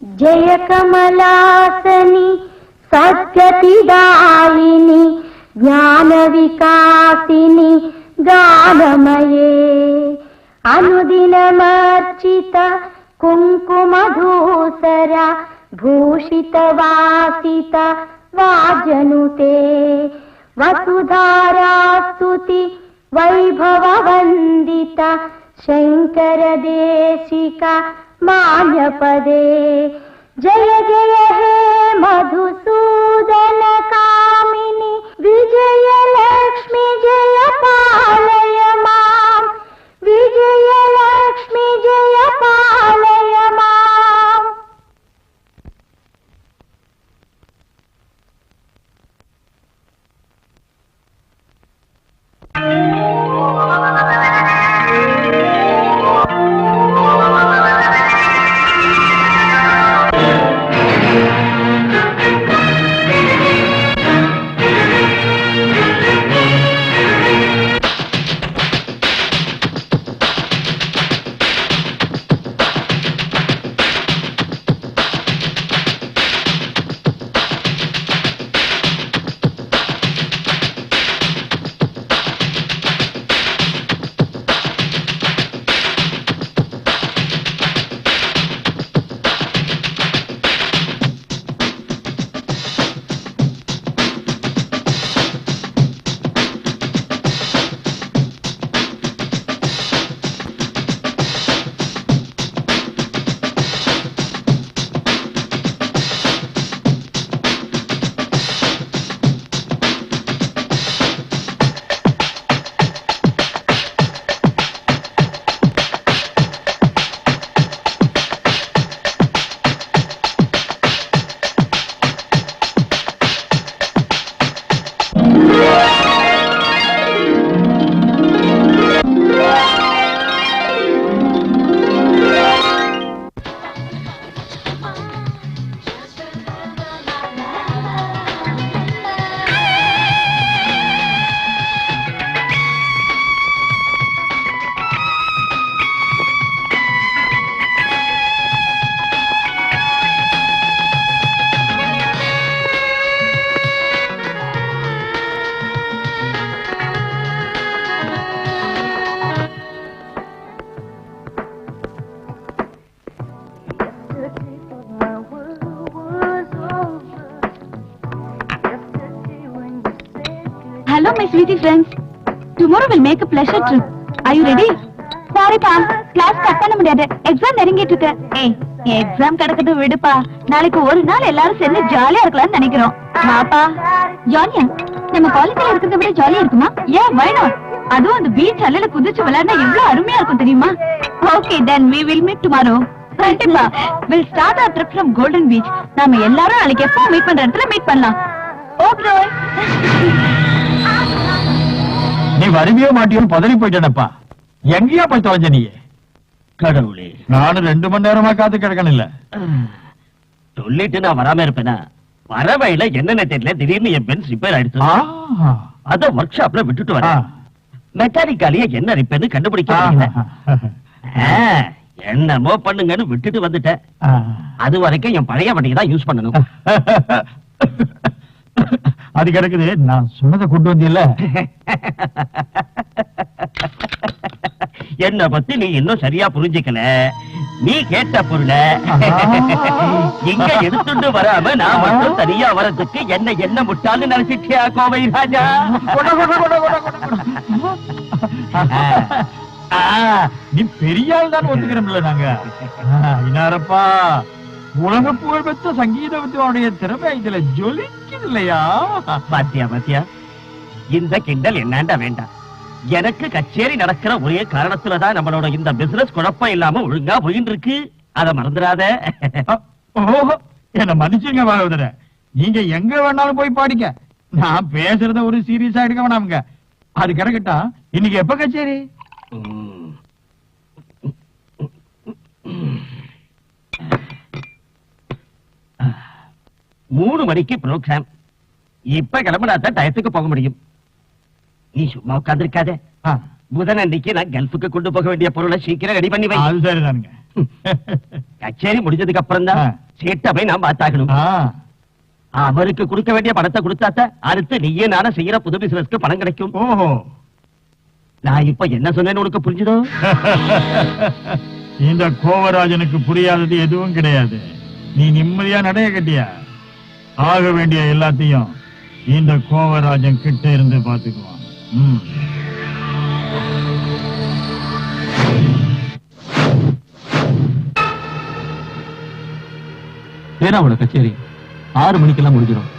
जय कमलासनी सद्गतिदायिनी ज्ञान विकासिनी गानमये अनुदिनमर्चित कुङ्कुमधूसरा भूषितवासित वाजनुते वसुधारास्तुति वैभववन्दिता शङ्करदेशिका मान्यपदे जय जय हे मधुसूदन कामिनी विजय लक्ष्मी जय पालय मां विजय लक्ष्मी जय पालय मां। Hello, my sweetie friends. Tomorrow we'll make a pleasure trip. Are you ready? Sorry, pa. Class cut பண்ண முடியாது. Exam நெருங்கிட்டு இருக்கு. ஏய், எக்ஸாம் கடக்கது விடுப்பா. நாளைக்கு ஒரு நாள் எல்லாரும் சேர்ந்து ஜாலியா இருக்கலாம்னு நினைக்கிறோம். வாப்பா. ஜாலியா? நம்ம காலேஜ்ல இருக்கிறத விட ஜாலியா இருக்குமா? Yeah, why not? அதுவும் அந்த பீச் அலையில குதிச்சு விளையாடினா எவ்வளவு அருமையா இருக்கும் தெரியுமா? Okay, then we will meet tomorrow. கண்டிப்பா. We'll start our trip from Golden Beach. நாம எல்லாரும் நாளைக்கு எப்போ மீட் பண்ற இடத்துல மீட் பண்ணலாம். Okay. நீ வருவியோ மாட்டியோன்னு பதறி போயிட்டேனப்பா. எங்கேயா போய் தொலைஞ்ச நீ? கடவுளே, நானும் 2 மணி நேரமா காத்து கிடக்கணும் இல்ல. சொல்லிட்டு நான் வராம இருப்பேனா? வர வழியில என்னென்ன தெரியல, திடீர்னு என் பென்ஸ் ரிப்பேர் ஆயிடுச்சு. அத ஒர்க் ஷாப்ல விட்டுட்டு வரேன். மெக்கானிக்காலியே என்ன ரிப்பேர்னு கண்டுபிடிக்க முடியல. என்னமோ பண்ணுங்கன்னு விட்டுட்டு வந்துட்டேன். அது வரைக்கும் என் பழைய வண்டியை தான் யூஸ் பண்ணணும். அது கிடக்குது, நான் சொன்னதை கொண்டு வந்தியல்ல. என்ன பத்தி நீ இன்னும் சரியா புரிஞ்சுக்கல. நீ கேட்ட பொருளை இங்க எடுத்துட்டு வராம நான் மட்டும் தனியா வரதுக்கு என்ன முட்டாளு நினைச்சிட்டியா கோவை ராஜா? நீ பெரிய ஆள் தான் ஒத்துக்கிறோம்ல நாங்க. இனாரப்பா, உலக புகழ் பெற்ற சங்கீத வித்வானுடைய திறமை இதுல ஜொலிக்குது இல்லையா? பாத்தியா, இந்த கிண்டல் என்னாண்டா வேண்டாம். எனக்கு கச்சேரி நடக்கிற ஒரே காரணத்துலதான் நம்மளோட இந்த பிசினஸ் குழப்பம் இல்லாம ஒழுங்கா போயின்னு இருக்கு. அத மறந்துடாத. என்ன மன்னிச்சுங்க பாகவதர, நீங்க எங்க வேணாலும் போய் பாடிக்க. நான் பேசுறத ஒரு சீரியஸா எடுக்க வேணாமுங்க. அது கிடக்கட்டா, இன்னைக்கு எப்ப கச்சேரி? 3 மணிக்கு ப்ரோக்ராம். இப்ப கிளம்பினாதான் டயத்துக்கு போக முடியும். நீ சும்மா உட்கார்ந்து இருக்காத. புதன் அன்னைக்கு நான் கல்ஃபுக்கு கொண்டு போக வேண்டிய பொருளை சீக்கிரம் ரெடி பண்ணி வை. அது சரிதானுங்க. கச்சேரி முடிஞ்சதுக்கு அப்புறம் தான் சீட்டை போய் நான் பார்த்தாக்கணும். அவருக்கு கொடுக்க வேண்டிய பணத்தை கொடுத்தாத்த அடுத்து நீயே நானும் செய்யற புது பிசினஸ்க்கு பணம் கிடைக்கும். ஓஹோ, நான் இப்ப என்ன சொன்னேன்னு உனக்கு புரிஞ்சுதோ? இந்த கோவராஜனுக்கு புரியாதது எதுவும் கிடையாது. நீ நிம்மதியா நடைய கட்டியா ஆக வேண்டிய எல்லாத்தையும் இந்த கோவராஜன் கிட்ட இருந்து பாத்துக்குவான். பேராவோட கச்சேரி 6 மணிக்கெல்லாம் முடிஞ்சிடும்.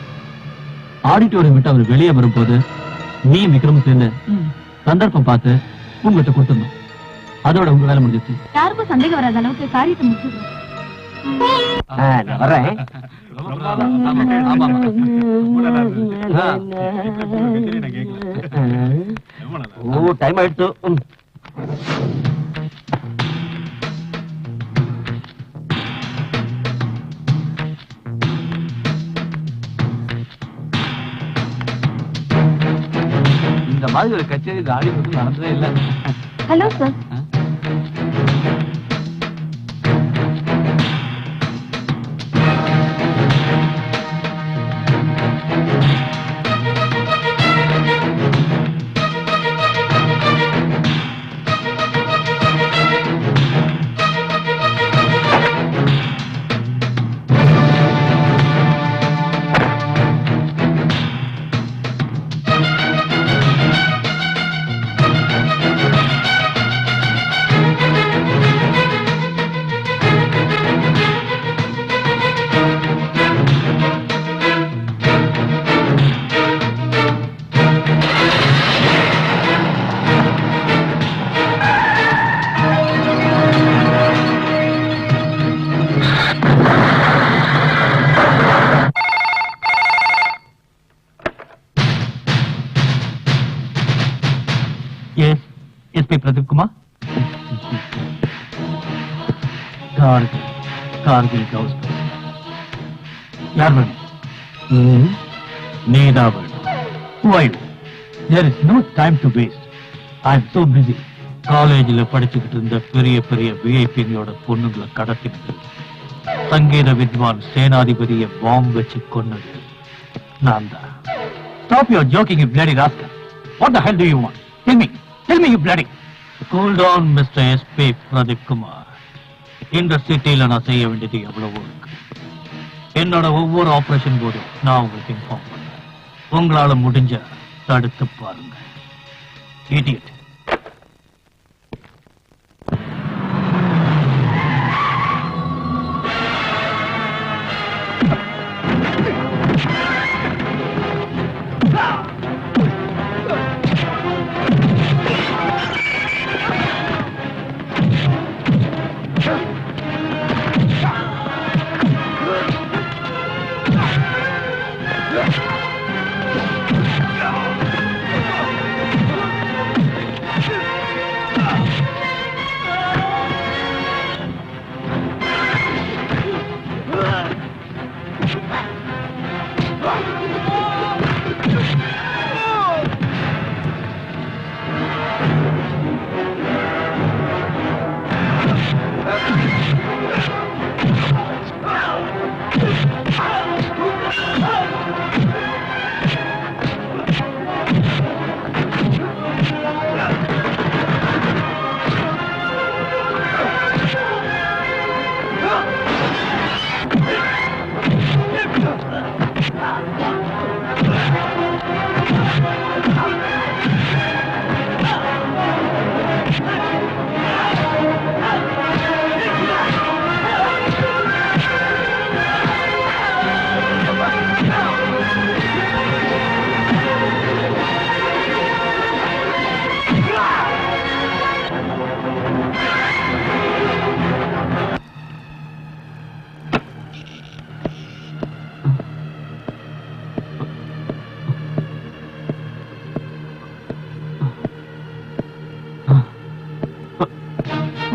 ஆடிட்டோரியம் விட்டு அவர் வெளியே வரும்போது நீ விக்ரமும் சேர்ந்து சந்தர்ப்பம் பார்த்து உங்ககிட்ட கொடுத்துடணும். அதோட உங்க வேலை முடிஞ்சிச்சு. யாருக்கும் சந்தேகம் வராத அளவுக்கு காரியத்தை முடிச்சிடுறோம். நான் வர்றேன். ஓ, டைம் ஆயிடுச்சு. இந்த மாதிரி ஒரு கச்சேரி ஆடி நடந்ததே இல்லை. Hello sir. SP Pradeep Kumar. Kargil Ghouse யார் வேணும்? நீதான் வேணும். Why? There is no time to waste. I am so busy. காலேஜில் படிச்சுக்கிட்டு இருந்த பெரிய பெரிய விஐபிங்களோட பொண்ணுங்களை கடத்தினது, சங்கீத வித்வான் சேனாதிபதியை பாம்பு வச்சு கொன்னது நான் தான். Stop your joking, you bloody rascal. What the hell do you want? Tell me, you bloody. Cool down, Mr. SP Pradeep Kumar. இந்த சிட்டியில நான் செய்ய வேண்டியது எவ்வளவோ இருக்கு. என்னோட ஒவ்வொரு ஆபரேஷன் போதும் நான் உங்களுக்கு இன்ஃபார்ம் பண்ணேன். உங்களால முடிஞ்ச தடுத்து பாருங்க. Idiot.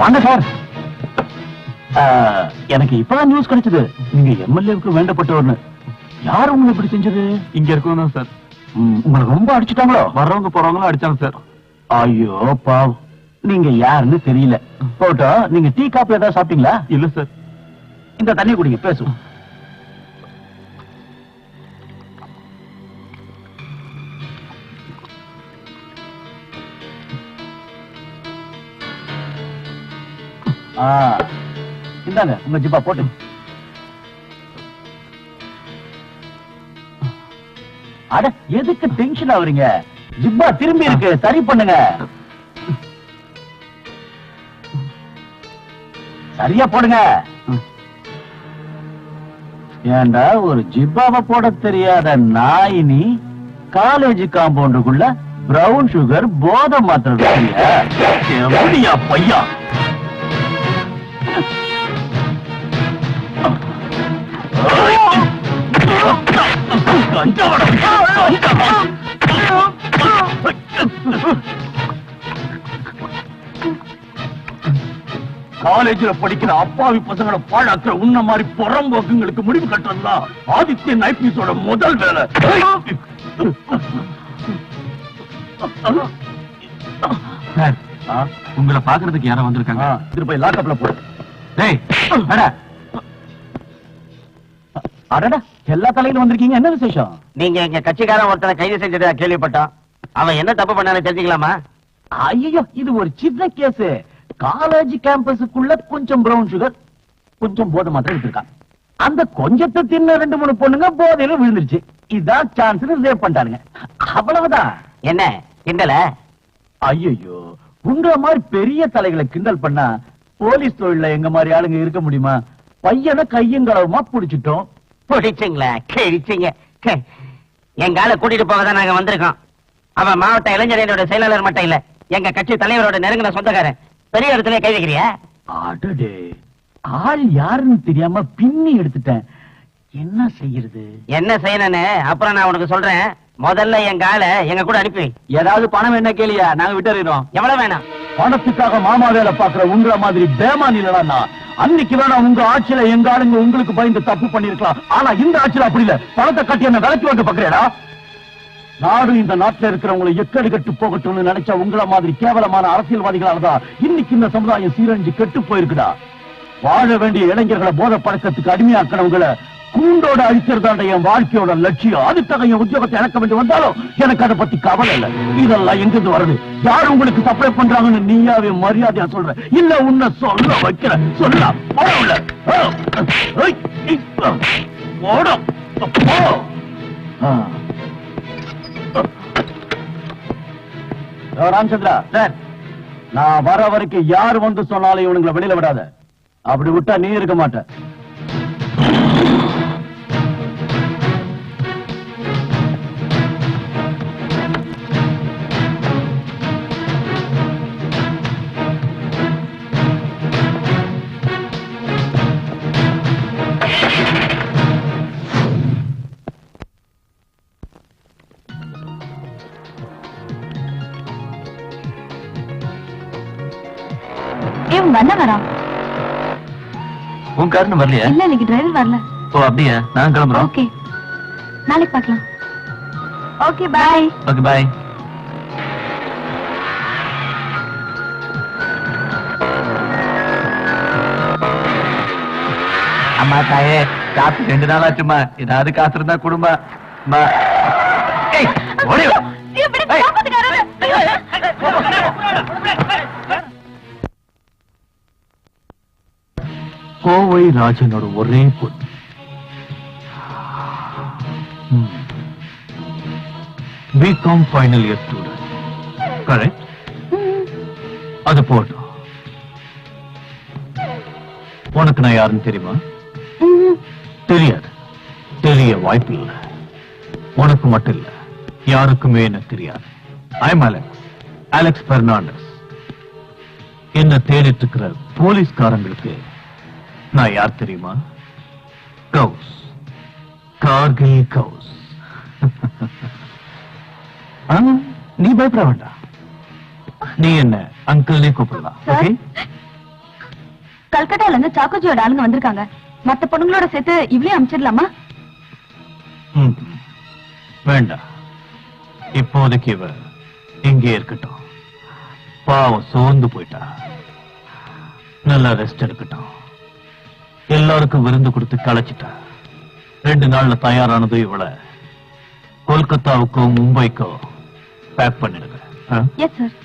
வாங்க சார். எனக்கு இப்பதான் நியூஸ் கிடைச்சது, நீங்க எம்எல்ஏவுக்கு வேண்டப்பட்டவர்னு. யார் உங்களை இப்படி செஞ்சது? இங்க இருக்கணும் சார். உங்களை ரொம்ப அடிச்சுட்டாங்களோ? வர்றவங்க போறவங்களும் அடிச்சாங்க சார். ஐயோ பாவம். நீங்க யாருன்னு தெரியல. போட்டோ நீங்க டீ காப்பி ஏதாவது சாப்பிட்டீங்களா? இல்ல சார். இந்த தண்ணி குடிங்க, பேசுவோம். இந்தாங்க உங்க ஜிப்பா போட்டு. அட எதுக்கு டென்ஷன் ஆவறீங்க? ஜிப்பா திரும்பி இருக்கு, சரி பண்ணுங்க. சரியா போடுங்க. ஏண்டா ஒரு ஜிப்பாவை போட தெரியாத நாயினி காலேஜ் காம்பவுண்டுக்குள்ள பிரவுன் சுகர் போதை மாத்திரையா பையா? காலேஜ்ல படிக்கிற அப்பாவி பசங்களை பாழாக்குற உன்ன மாதிரி புறம்போக்குங்களுக்கு முடிவு கட்டுறதுதான் ஆதித்யன் ஐபிஎஸோட முதல் வேலை. உங்களை பாக்குறதுக்கு யாரோ வந்திருக்காங்க. திருப்பி லாக்கப்ல போடு. டேய் அட அடடா, எல்லா தலையிலும் வந்திருக்கீங்க, என்ன விசேஷம்? நீங்க எங்க கட்சிக்காரன் ஒருத்தனை கைது செஞ்சதா கேள்விப்பட்டோம். அவன் என்ன தப்பு பண்ணான்னு தெரிஞ்சுக்கலாமா? ஐயோ, இது ஒரு சின்ன கேஸ். காலேஜ் கேம்பஸுக்குள்ள கொஞ்சம் பிரவுன் சுகர், கொஞ்சம் போதை மாத்திரை எடுத்திருக்கான். அந்த கொஞ்சத்தை தின்ன 2-3 பொண்ணுங்க போதையில விழுந்துருச்சு. இதான் சான்ஸ் ரேப் பண்ணிட்டானுங்க. அவ்வளவுதான். என்ன கிண்டல? ஐயோ, உங்கள மாதிரி பெரிய தலைகளை கிண்டல் பண்ணா போலீஸ் தொழில எங்க மாதிரி ஆளுங்க இருக்க முடியுமா? பையனை கையங்களவுமா புடிச்சிட்டோம். பிடிச்சிங்களா? கிழிச்சிங்க. எங்க ஆளை கூட்டிட்டு போகதான் நாங்க வந்திருக்கோம். அவன் மாவட்ட இளைஞரோட செயலாளர் மட்டும் இல்ல, எங்க கட்சி தலைவரோட நெருங்கின சொந்தக்காரன். பெரிய இடத்துல கை வைக்கிறியா? அடடே, ஆள் யாருன்னு தெரியாம பின்னி எடுத்துட்டேன். என்ன செய்யறது? என்ன செய்யணும்னு அப்புறம் நான் உனக்கு சொல்றேன். முதல்ல எங்க ஆளை எங்க கூட அனுப்பி. ஏதாவது பணம் என்ன கேளியா, நாங்க விட்டுறோம். எவ்வளவு வேணாம்? பணத்துக்காக மாமா வேலை பாக்குற உங்கள மாதிரி பேமானிலா அன்னைக்கு வேணா உங்க ஆட்சியில எங்க ஆளுங்க உங்களுக்கு பயந்து தப்பு பண்ணிருக்கலாம். ஆனா இந்த ஆட்சியில அப்படி இல்ல. பணத்தை கட்டி என்ன விலைக்கு வாங்க பாக்குறேடா. நாடு இந்த நாட்டுல இருக்கிறவங்களை எக்கடி கட்டு போகட்டும்னு நினைச்சா உங்கள மாதிரி கேவலமான அரசியல்வாதிகளாலதான் இன்னைக்கு இந்த சமுதாயம் சீரழிஞ்சு கெட்டு போயிருக்குடா. வாழ வேண்டிய இளைஞர்களை போதை பழக்கத்துக்கு அடிமையாக்கிறவங்களை கூண்டோட அழிக்கிறதாண்ட என் வாழ்க்கையோட லட்சியம். அதுக்காக என் உத்தியோகத்தை இழக்க வேண்டி வந்தாலும் எனக்கு அதை பத்தி கவலை இல்லை. இதெல்லாம் எங்கிருந்து வருது? யார் உங்களுக்கு சப்ளை பண்றாங்கன்னு நீயாவே மரியாதையா சொல்ற? இல்ல உன்னை சொல்ல வைக்கிற? சொல்ல ராமச்சந்திரா சார், நான் வர வரைக்கும் யார் வந்து சொன்னாலும் இவனுங்களை வெளியில விடாத. அப்படி விட்டா நீ இருக்க மாட்ட. வந்த வரான். உன் காரணம் வரலையா? இல்ல, இன்னைக்கு டிரைவர் வரல. ஓ அப்படியா? நான் கிளம்புறோம். ஓகே, நாளைக்கு பார்க்கலாம். Okay bye. Okay bye. அம்மா தாயே, காப்பி 2 நாள் ஆச்சுமா. ஏதாவது காசு இருந்தா குடும்பம். கோவை ராஜனோட ஒரே பொண்ணு. B Com final year student. Correct? அது போட்டோம். உனக்கு நான் யாருன்னு தெரியுமா? தெரியாது. தெரிய வாய்ப்பு இல்லை. உனக்கு மட்டும் இல்ல, யாருக்குமே என்ன தெரியாது. I'm Alex Fernandes. என்ன தேடிட்டு இருக்கிற போலீஸ்காரங்களுக்கு நான் யார் தெரியுமா? கவுஸ், கார்கில் கவுஸ். நீ பயப்பட வேண்டாம். நீ என்ன அங்கிள்னே கூப்பிடலாம். ஓகே? கல்கட்டால இருந்து சாக்கோஜியோட ஆளுங்க வந்திருக்காங்க. மத்த பொண்ணுங்களோட சேர்த்து இவ்வளவு அனுப்பிச்சிடலாமா? வேண்டாம், இப்போதைக்கு இவ இங்கே இருக்கட்டும். பாவம் சோர்ந்து போயிட்டா. நல்லா ரெஸ்ட் எடுக்கட்டும். எல்லாருக்கும் விருந்து கொடுத்து களைச்சிட்டா. 2 நாள்ல தயாரானது இவள கொல்கத்தாவுக்கும் மும்பைக்கும் பேக் பண்ணிடுங்க. Yes sir.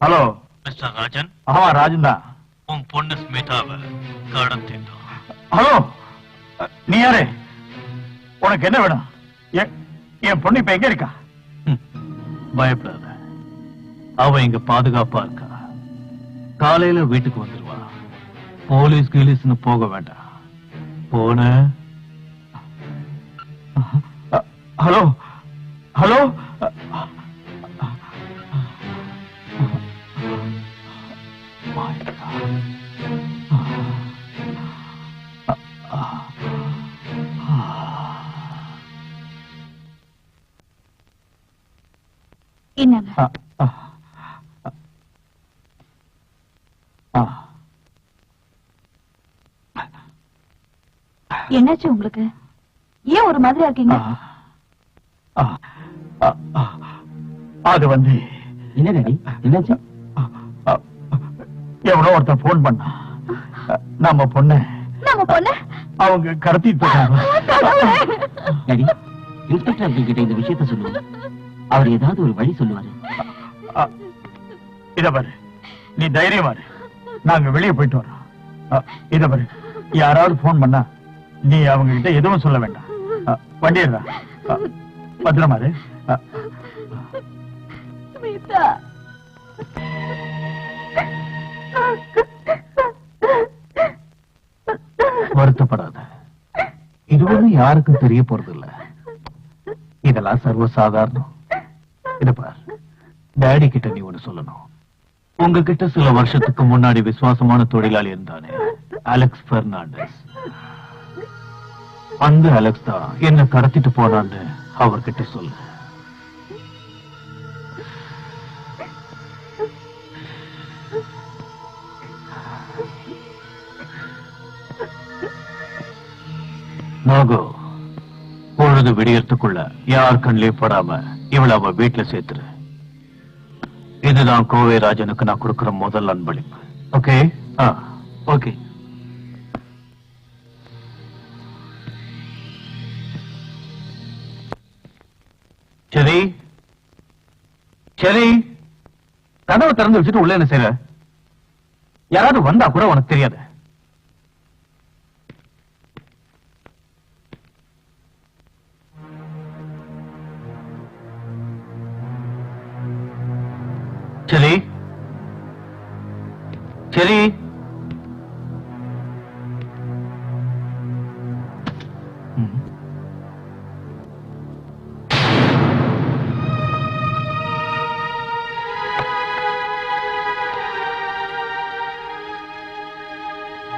Hello mister Rajan. ஆமா ராஜன் தான். உன் பொண்ணு ஸ்மிதாவை கடத்திட்டோம். ஹலோ, நீ யாரு? உனக்கு என்ன வேணும்? என் பொண்ணு இப்ப எங்க இருக்கா? பயப்படாத, அவ இங்க பாதுகாப்பா இருக்கா. காலையில வீட்டுக்கு வந்துருவா. போலீஸ் கீலீஸ்னு போக வேண்டாம். போன ஹலோ ஹலோ என்னங்க? என்னாச்சு உங்களுக்கு? ஏன் ஒரு மாதிரியா இருக்கீங்க? அது வந்து என்ன டாடி, என்னாச்சு? எவனோ ஒருத்தன் போன் பண்ணா. நம்ம பொண்ணு அவங்க கடத்திட்டு போறாங்க. டாடி, இன்ஸ்பெக்டர் அங்கிள் கிட்ட இந்த விஷயத்தை சொல்லுவாங்க. அவர் ஏதாவது ஒரு வழி சொல்லுவாரு. இத பாரு, நீ தைரியமா இரு. நாங்க வெளியே போயிட்டு வரோம். இத பாரு, யாராவது போன் பண்ணா நீ அவங்க கிட்ட எதுவும் சொல்ல வேண்டாம். வண்டிடுறா, பத்திரமா இரு. வருத்தப்படாத, இது ஒண்ணு யாருக்கும் தெரிய போறது இல்ல. இதெல்லாம் சர்வசாதாரணம். இத பார், டாடி கிட்ட நீ ஒண்ணு சொல்லணும். உங்ககிட்ட சில வருஷத்துக்கு முன்னாடி விசுவாசமான தொழிலாளி இருந்தானே, அலெக்ஸ் பெர்னாண்டஸ். அந்த அலெக்ஸ் தான் என்ன கடத்திட்டு போனான்னு அவர்கிட்ட சொல்லு. நாகோ, பொழுது விடியறதுக்குள்ள யார் கண்ணிலே படாம இவளை அவ வீட்டுல சேர்த்துரு. இதுதான் கோவை ராஜனுக்கு நான் கொடுக்கிற முதல் அன்பளிப்பு. ஓகே? ஓகே. சரி சரி, கதவை திறந்து வச்சுட்டு உள்ள என்ன செய்ற? யாராவது வந்தா கூட உனக்கு தெரியாது. சரி சரி,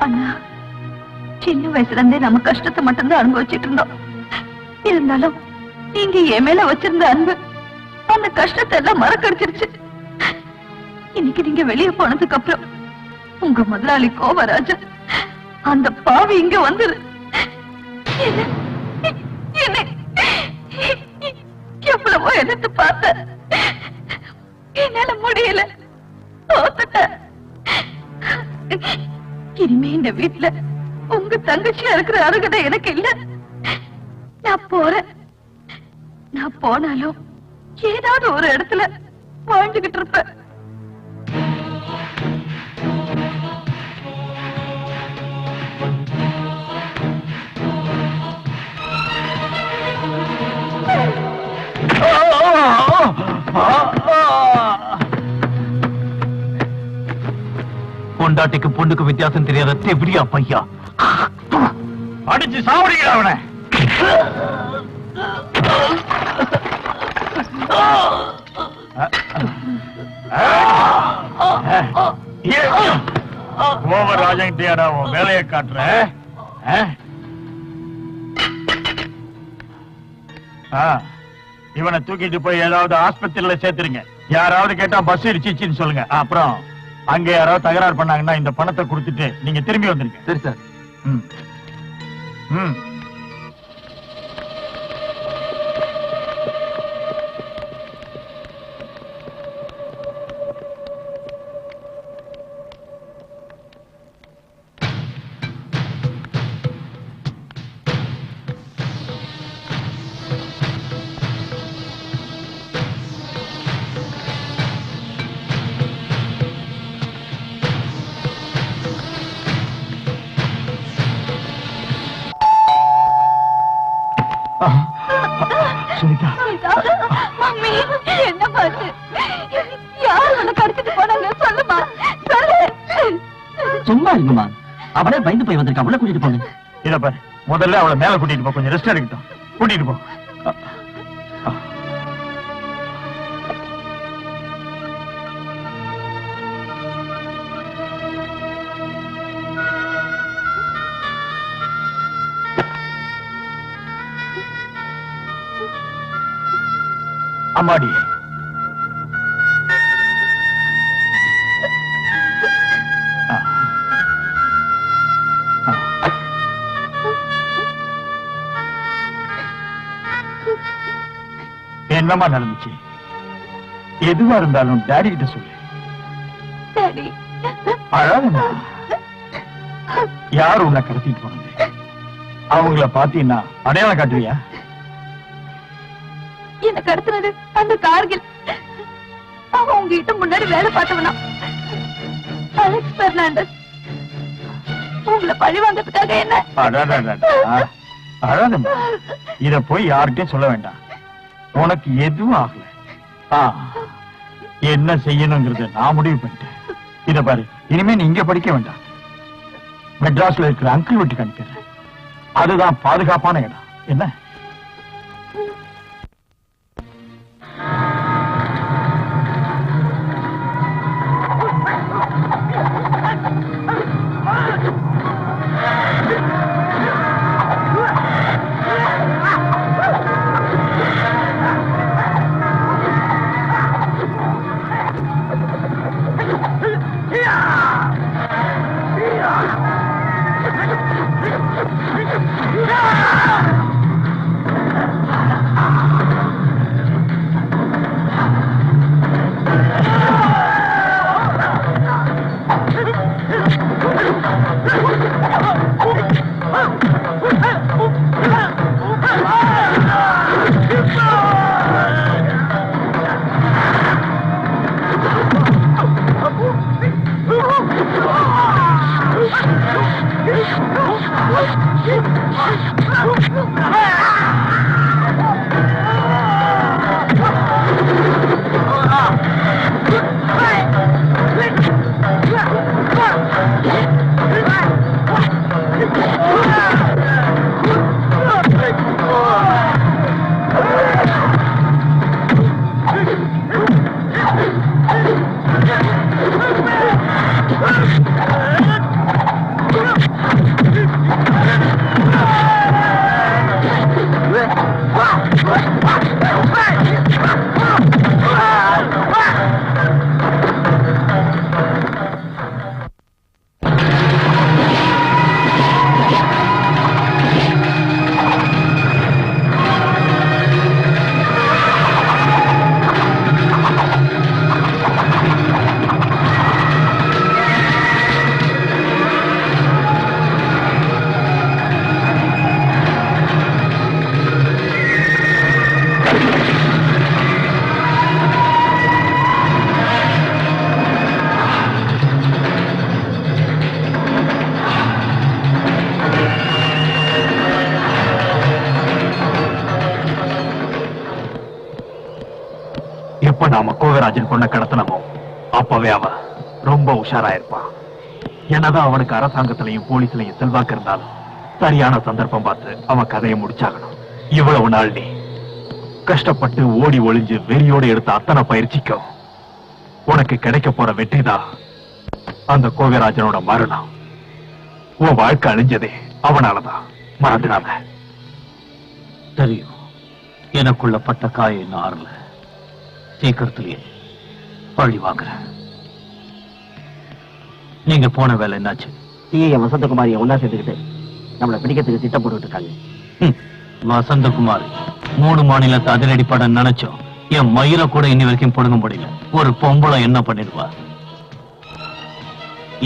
அண்ணா, சின்ன வயசுல இருந்தே நம்ம கஷ்டத்தை மட்டும்தான் அனுபவிச்சுட்டு இருந்தோம். இருந்தாலும் நீங்க என் மேல வச்சிருந்த அன்பு அந்த கஷ்டத்தை எல்லாம் மறக்கடிச்சிருச்சு. இன்னைக்கு நீங்க வெளியே போனதுக்கு அப்புறம் உங்க முதலாளி கோவராஜன் அந்த பாவி இங்க வந்துரு எவ்வளவோ எதிர்த்து பார்த்த, என்னால முடியல, தோத்துட்டேன். இனிமே இந்த வீட்டுல உங்க தங்கச்சியா இருக்கிற அருகதை எனக்கு இல்ல. நான் போறேன். நான் போனாலும் ஏதாவது ஒரு இடத்துல வாழ்ந்துகிட்டு இருப்பேன். பொண்டாட்டிக்கு பொண்ணுக்கு வித்தியாசம் தெரியாத தெவிடியா பையா, அடிச்சு சாவடிக்கிற அவனை. ராஜன்கிட்டயாடா உன் வேலையை காட்டுற? இவனை தூக்கிட்டு போய் ஏதாவது ஆஸ்பத்திரியில சேர்த்துருங்க. யாராவது கேட்டா பஸ் இடிச்சின்னு சொல்லுங்க. அப்புறம் அங்க யாராவது தகராறு பண்ணாங்கன்னா இந்த பணத்தை கொடுத்துட்டு நீங்க திரும்பி வந்துருங்க. சரி சார். ம் ம் சும்மா இருக்குமா? அவளே பயந்து போய் வந்திருக்க, அவளை கூட்டிட்டு போங்க. இத பாரு, முதல்ல அவளை மேல கூட்டிட்டு போ, கொஞ்சம் ரெஸ்ட் எடுக்கட்டும். கூட்டிட்டு போ. அம்மாடி, என்னமா நடந்துச்சு? எதுவா இருந்தாலும் டாடி கிட்ட சொல்லு. அழாதம்மா. யார் உன்னை கடத்திட்டு போனது? அவங்கள பாத்தீங்கன்னா அடையாளம் காட்டுவியா? என்ன கடத்துனது அந்த கார்கில். அவன் உங்ககிட்ட முன்னாடி வேலை பார்த்தவனா, அலெக்ஸ் பெர்னாண்டஸ். உங்களை பழி வாங்கறதுக்காக என்ன? அழாதம்மா. இத போய் யார்கிட்டயும் சொல்ல வேண்டாம். உனக்கு எதுவும் ஆகல. என்ன செய்யணுங்கிறத நான் முடிவு பண்ணிட்டேன். இத பாரு, இனிமே நீ இங்க படிக்க வேண்டாம். மெட்ராஸ்ல இருக்கிற அங்கிள் வீட்டுக்கு அனுப்பிடுறேன். அதுதான் பாதுகாப்பான இடம். என்ன? எப்ப நாம கோவிராஜன் பொண்ணை கடத்தனமோ அப்பவே அவன் ரொம்ப உஷாரா இருப்பான். என்னதான் அவனுக்கு அரசாங்கத்திலையும் போலீஸ்லயும் செல்வாக்கு இருந்தாலும் சரியான சந்தர்ப்பம் பார்த்து அவன் கதையை முடிச்சாகணும். இவ்வளவு நாள் நீ கஷ்டப்பட்டு ஓடி ஒளிஞ்சு வெறியோடு எடுத்த அத்தனை பயிற்சிக்கும் உனக்கு கிடைக்க போற வெற்றிதான் அந்த கோவிராஜனோட மரணம். உன் வாழ்க்கை அழிஞ்சதே அவனாலதான், மறந்துடாத. தெரியும், எனக்குள்ள பட்ட காய இன்னும் ஆறல. சீக்கிரத்திலேயே பழி வாங்குறேன். நீங்க போன வேலை என்னாச்சு? வசந்தகுமாரிய ஒன்னா சேர்த்துக்கிட்டு நம்மளை பிடிக்கிறதுக்கு திட்டம் போட்டுட்டு இருக்காங்க. வசந்தகுமாரி 3 மாநிலத்தை அதிரடிப்பட நினைச்சோம். என் மயிரை கூட இன்னி வரைக்கும் பொடுங்க முடியல. ஒரு பொம்பளை என்ன பண்ணிடுவா?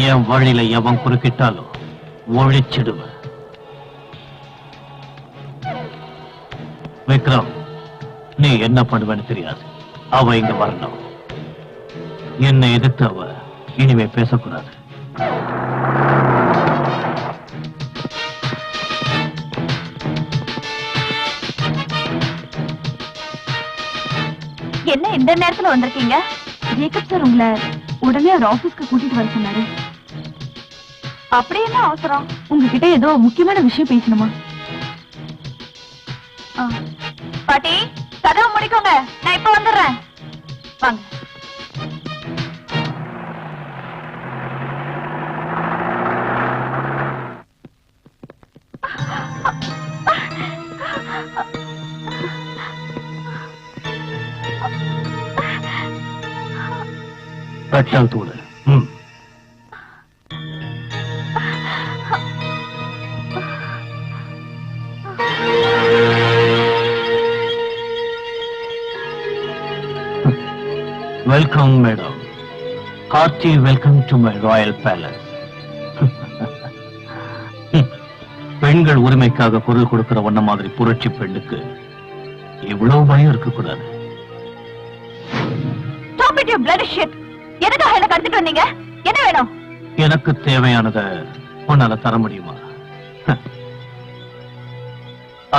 என் வழியில எவன் குறுக்கிட்டாலும் ஒழிச்சிடுவேன். விக்ரம், நீ என்ன பண்ணுவேன்னு தெரியாது. அவ இங்க வரணும். என்னை எதிர்த்து அவ இனிமே பேசக்கூடாது. என்ன இந்த நேரத்துல வந்திருக்கீங்க? ஜேக்கப் சார் உங்களை உடனே ஒரு ஆபீஸ்க்கு கூட்டிட்டு வர சொன்னாரு. அப்படி என்ன அவசரம்? உங்ககிட்ட ஏதோ முக்கியமான விஷயம் பேசணுமா? பாட்டி, கதவை முடிக்கோங்க, நான் இப்ப வந்துடுறேன். வாங்க. பெட்ரோல் தூடு. Welcome madam. Hearty welcome to my royal palace. பெண்கள் உரிமைக்காக குரல் கொடுக்கிற ஒன்ன மாதிரி புரட்சி பெண்ணுக்கு இவ்வளவு பயம் இருக்கக்கூடாது. எதுக்காக என்ன கடத்திட்டு வந்தீங்க? என்ன வேணும்? எனக்கு தேவையானத உன்னால தர முடியுமா?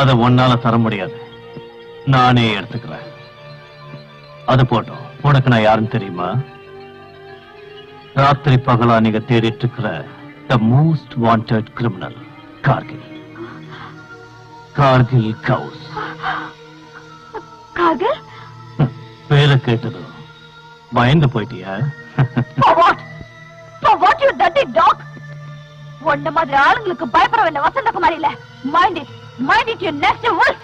அத உன்னால தர முடியாது, நானே எடுத்துக்கிறேன். அது போட்டோம். உனக்கு நான் யாருன்னு தெரியுமா? ராத்திரி பகலா நீங்க தேடிட்டு இருக்கிற the most wanted criminal Kargil. Kargil Ghouse. Kargil? பேரை கேட்டதும் பயந்து போயிட்டியா? ஒன்ன மாதிரி ஆளுங்களுக்கு பயப்பட வேண்டிய வசந்தகுமாரி இல்ல. Mind it you next wolf.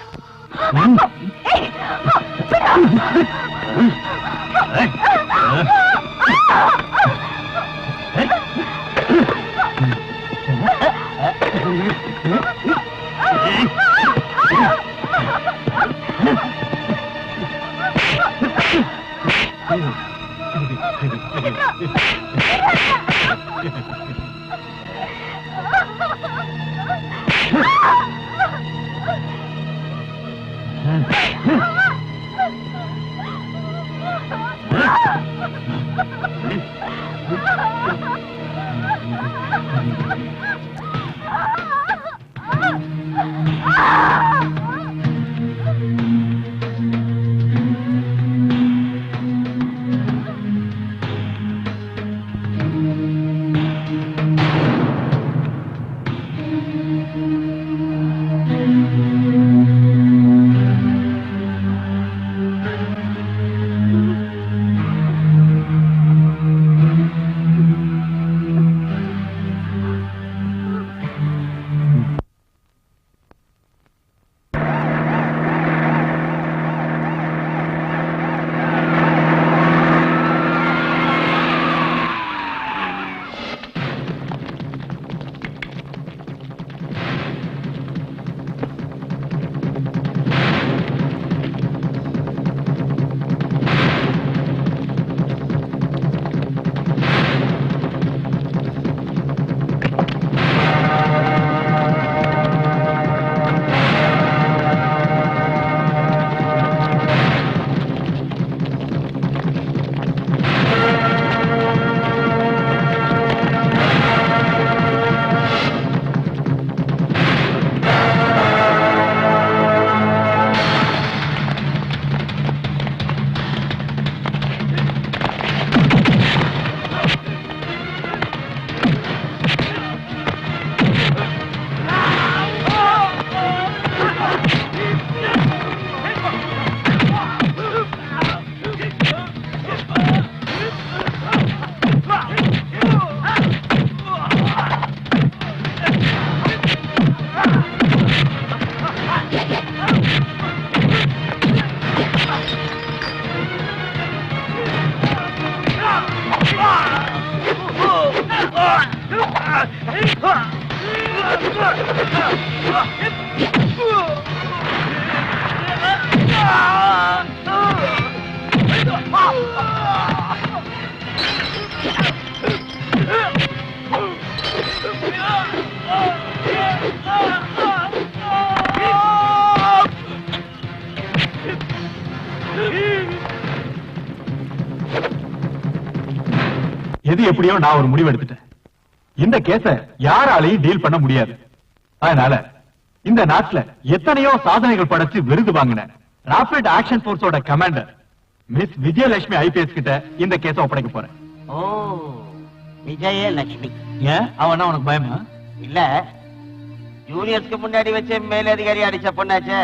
எது எப்படியோ நான் ஒரு முடிவு எடுத்துட்டேன். இந்த கேஸ யாராலையும் டீல் பண்ண முடியாது. அதனால இந்த நாட்டுல எத்தனையோ சாதனைகள் படைச்சு விருது வாங்கின ராபிட் ஆக்ஷன் போர்ஸோட கமாண்டர் மிஸ் விஜயலட்சுமி ஐபிஎஸ் கிட்ட இந்த கேஸ ஒப்படைக்க போறேன். விஜயலட்சுமி. ஏன் அவனா உனக்கு பயமா? இல்ல, ஜூனியர்ஸ்க்கு முன்னாடி வச்சு மேலதிகாரி அடிச்ச பொண்ணாச்சே,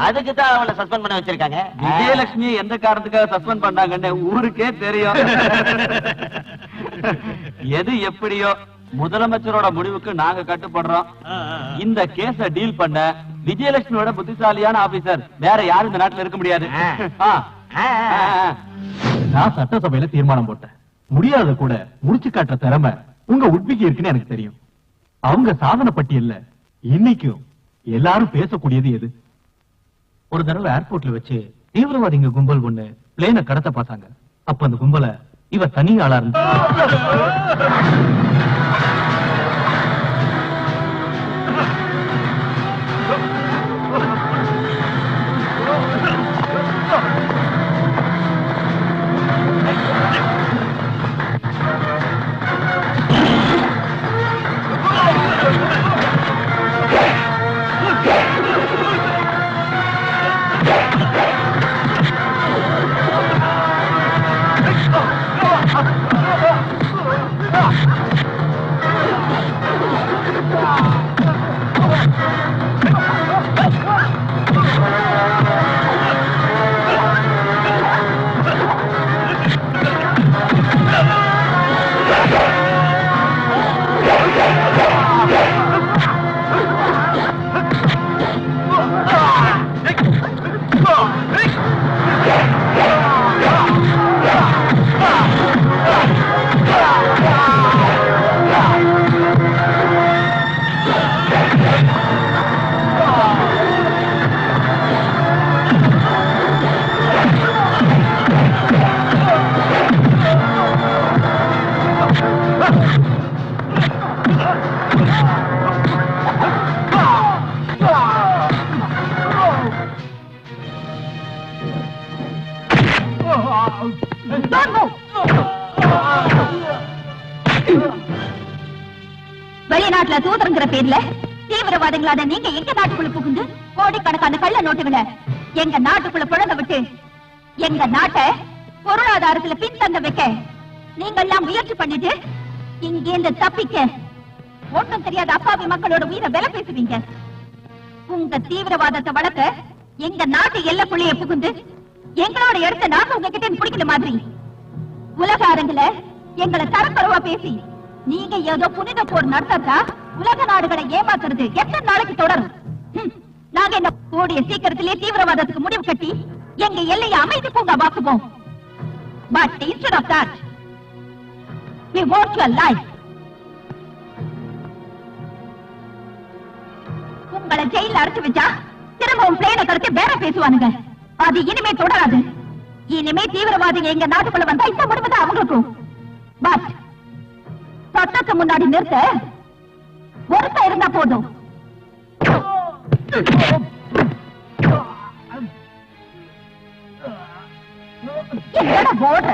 அதுக்கு தான் அவளை சஸ்பெண்ட் பண்ண வச்சிருக்காங்க. விஜயலட்சுமி எந்த காரணத்துக்காக சஸ்பெண்ட் பண்ணாங்கன்னு ஊருக்கே தெரியும். எது எப்படியோ முதலமைச்சரோட முடிவுக்கு நாங்க கட்டுப்படுறோம். இந்த கேஸ டீல் பண்ண விஜயலட்சுமியோட புத்திசாலியான ஆபீசர் வேற யாரும் இந்த நாட்டுல இருக்க முடியாது. நான் சட்டசபையில தீர்மானம் போட்டேன். முடியாத கூட முடிச்சு காட்டுற திறமை உங்க உட்பிக்கு இருக்குன்னு எனக்கு தெரியும். அவங்க சாதனை பட்டியல்ல இன்னைக்கும் எல்லாரும் பேசக்கூடியது எது? ஒரு தடவை ஏர்போர்ட்ல வச்சு தீவிரவாதிங்க கும்பல் ஒண்ணு பிளேனை கடத்த பார்த்தாங்க. அப்ப அந்த கும்பல இவ தனி ஆளா இருந்தா. வெளிநாட்டுல தூதரங்கிற பேர்ல தீவிரவாதிகளான நீங்க எங்க நாட்டுக்குள்ள புகுந்து கோடிக்கணக்கான கள்ள நோட்டுகளை எங்க நாட்டுக்குள்ள புழங்க விட்டு எங்க நாட்டை பொருளாதாரத்துல பின்தங்க வைக்க நீங்க எல்லாம் முயற்சி பண்ணிட்டு இங்கேந்து தப்பிக்க ஒன்றும் தெரியாத அப்பாவி மக்களோட உயிரை விலை பேசுவீங்க. உங்க தீவிரவாதத்தை வளர்க்க எங்க நாட்டு எல்லைக்குள்ளேயே புகுந்து எங்களோட இடத்தை நாங்க உங்ககிட்ட பிடிக்கிற மாதிரி உலக அரங்குல எங்களை தரக்குறைவா பேசி நீங்க ஏதோ புனித போர் நடத்தா உலக நாடுகளை ஏமாத்துறது எத்தனை நாளைக்கு தொடரும்? நாங்க என்ன கூடிய சீக்கிரத்திலே தீவிரவாதத்துக்கு முடிவு கட்டி எங்க எல்லையை அமைதி பூங்கா வாக்குவோம். But instead of that, we want your life. உங்களை ஜெயில அடைச்சு வச்சா திரும்பவும் பிளேனை கடத்தி வேற பேசுவானுங்க. அது இனிமே தொடராது. இனிமே தீவிரவாதிகள் எங்க நாட்டுக்குள்ள வந்தா இந்த முடிவு தான் அவங்களுக்கும். பட் சட்டத்துக்கு முன்னாடி நிறுத்த ஒருத்தர் இருந்தா போதும். என்னோட போடுற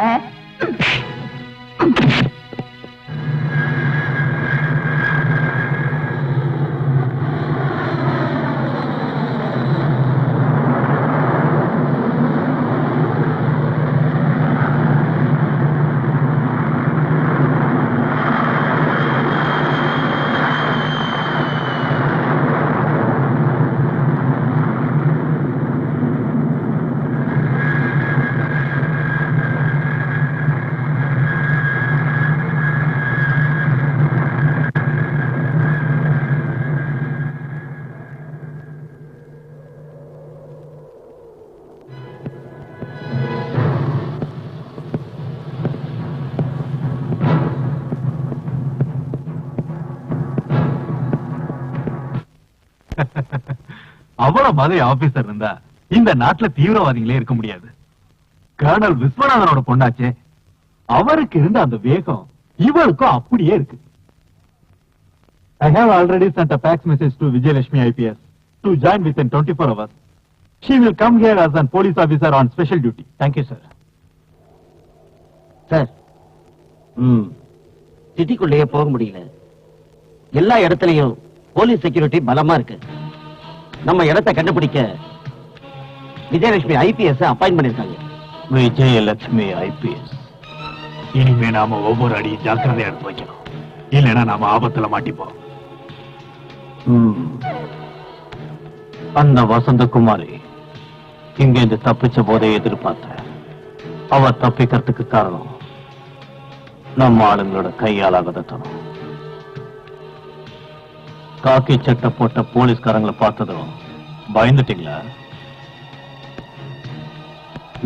அவ்வளவு மாதிரி ஆபீசர் இருந்தா இந்த நாட்டுல தீவிரவாதிகளே இருக்க முடியாது. கர்னல் விஸ்வநாதனோட பொண்ணாச்சே, அவருக்கு இருந்த அந்த வேகம் இவருக்கும் அப்படியே இருக்கு. I have already sent a fax message to Vijayalakshmi IPS to join within 24 hours. She will come here as a police officer on special duty. Thank you, sir. Sir, சிட்டிக்குள்ளேயே போக முடியல. எல்லா இடத்துலயும் போலீஸ் செக்யூரிட்டி பலமா இருக்கு. நம்ம இடத்தை கண்டுபிடிக்க விஜயலட்சுமி IPS அப்பாயிண்ட் பண்ணிருக்காங்க. விஜயலட்சுமி IPS இனிமே நாம ஒவ்வொரு அடியும் ஜாக்கிரதையா எடுத்து வைக்கணும், இல்லைன்னா நாம ஆபத்துல மாட்டிப்போம். அந்த வசந்தகுமாரி இங்கிருந்து தப்பிச்ச போதே எதிர்பார்த்த அவ தப்பிக்கிறதுக்கு காரணம் நம்ம ஆளுங்களோட கையாலாகதத்தனும். காக்கி சட்டை போட்ட போலீஸ்காரங்களை பார்த்ததும் பயந்துட்டீங்களா?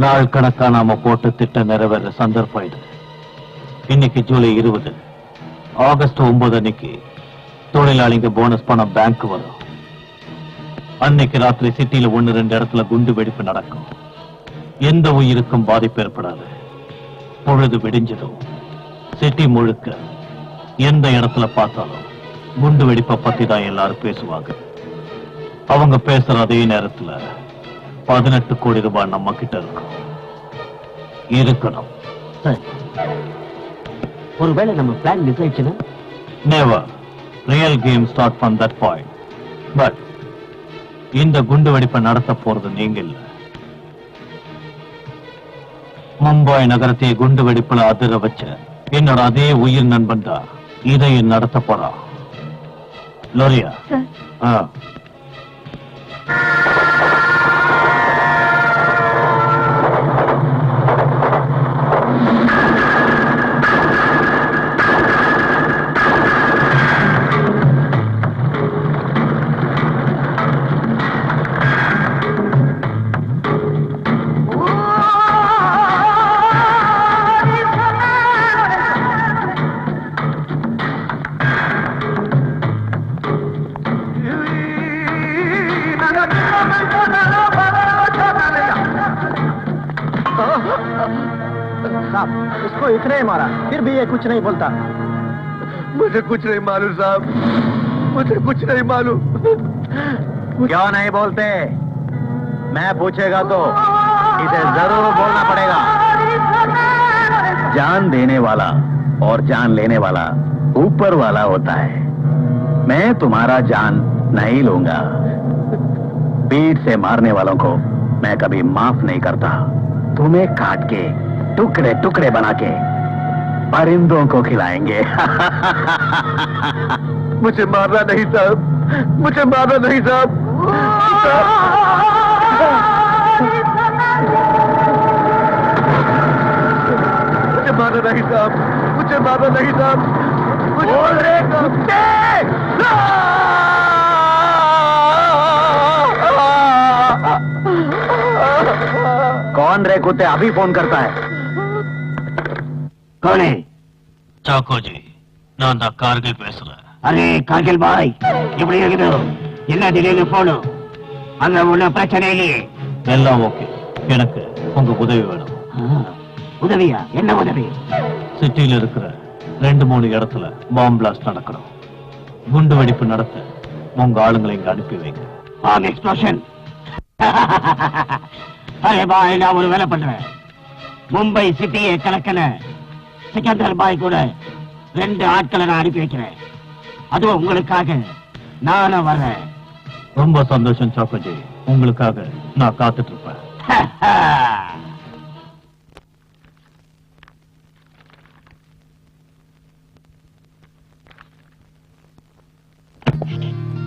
நாள் கணக்கா நாம போட்ட திட்டம் நிறைவேற சந்தர்ப்பம் இது. இன்னைக்கு ஜூலை 20, ஆகஸ்ட் 9 அன்னைக்கு தொழிலாளிங்க போனஸ் பணம் பேங்க் வரும். அன்னைக்கு ராத்திரி சிட்டியில 1-2 இடத்துல குண்டு வெடிப்பு நடக்கும். எந்த உயிருக்கும் பாதிப்பு ஏற்படாது. பொழுது விடிஞ்சதும் சிட்டி முழுக்க எந்த இடத்துல பார்த்தாலும் குண்டு வெடிப்பை பத்தி தான் எல்லாரும் பேசுவாங்க. அவங்க பேசுற அதே நேரத்துல 18 கோடி ரூபாய் நம்ம கிட்ட இருக்கணும். ஒருவேளை நம்ம பிளான் மிஸ் ஆயிடுச்சுன்னா? Never. Real game start from that point. But இந்த குண்டு வெடிப்பை நடத்த போறது நீங்க இல்ல. மும்பை நகரத்தை குண்டு வெடிப்புல அதிர வச்ச என்னோட அதே உயிர் நண்பன் தான் இதை நடத்த போறான். லோரியா, इसको इतने ही मारा, फिर भी ये कुछ नहीं बोलता। मुझे कुछ नहीं मालूम साहब, मुझे कुछ नहीं मालूम। क्यों नहीं बोलते? मैं पूछेगा तो इसे जरूर बोलना पड़ेगा। जान देने वाला और जान लेने वाला ऊपर वाला होता है। मैं तुम्हारा जान नहीं लूंगा। पीठ से मारने वालों को मैं कभी माफ नहीं करता। तुम्हें काट के टुकड़े टुकड़े बना के परिंदों को खिलाएंगे। मुझे मारना नहीं साहब, मुझे मारना नहीं साहब। मुझे मारना नहीं साहब, मुझे मारना नहीं साहब। बोल रहे कुत्ते! कौन रे कुत्ते? अभी फोन करता है। कौन है? சாக்கோ ஜி, நான் தான் கார்கில் பேசுறேன். அரே கார்கில் பாய், எப்படி இருக்குது? என்ன திடீர்னு போனு? அங்க ஒன்னும் பிரச்சனை இல்லையே? எல்லாம் ஓகே. எனக்கு உங்க உதவி வேணும். உதவியா? என்ன உதவி? சிட்டியில இருக்கிற 2-3 இடத்துல பாம்பு பிளாஸ்ட் நடக்கணும். குண்டு வெடிப்பு நடத்த உங்க ஆளுங்களை இங்க அனுப்பி வைங்க. Bomb explosion. அரே பாய், நான் ஒரு வேலை பண்றேன். மும்பை சிட்டியை கலக்கல சிக்கந்தர் பாய் கூட 2 ஆட்களை நான் அனுப்பி வைக்கிறேன். அதுவும் உங்களுக்காக நானும் வர்றேன். ரொம்ப சந்தோஷம் சாக்கோஜி, உங்களுக்காக நான் காத்துட்டு இருப்பேன்.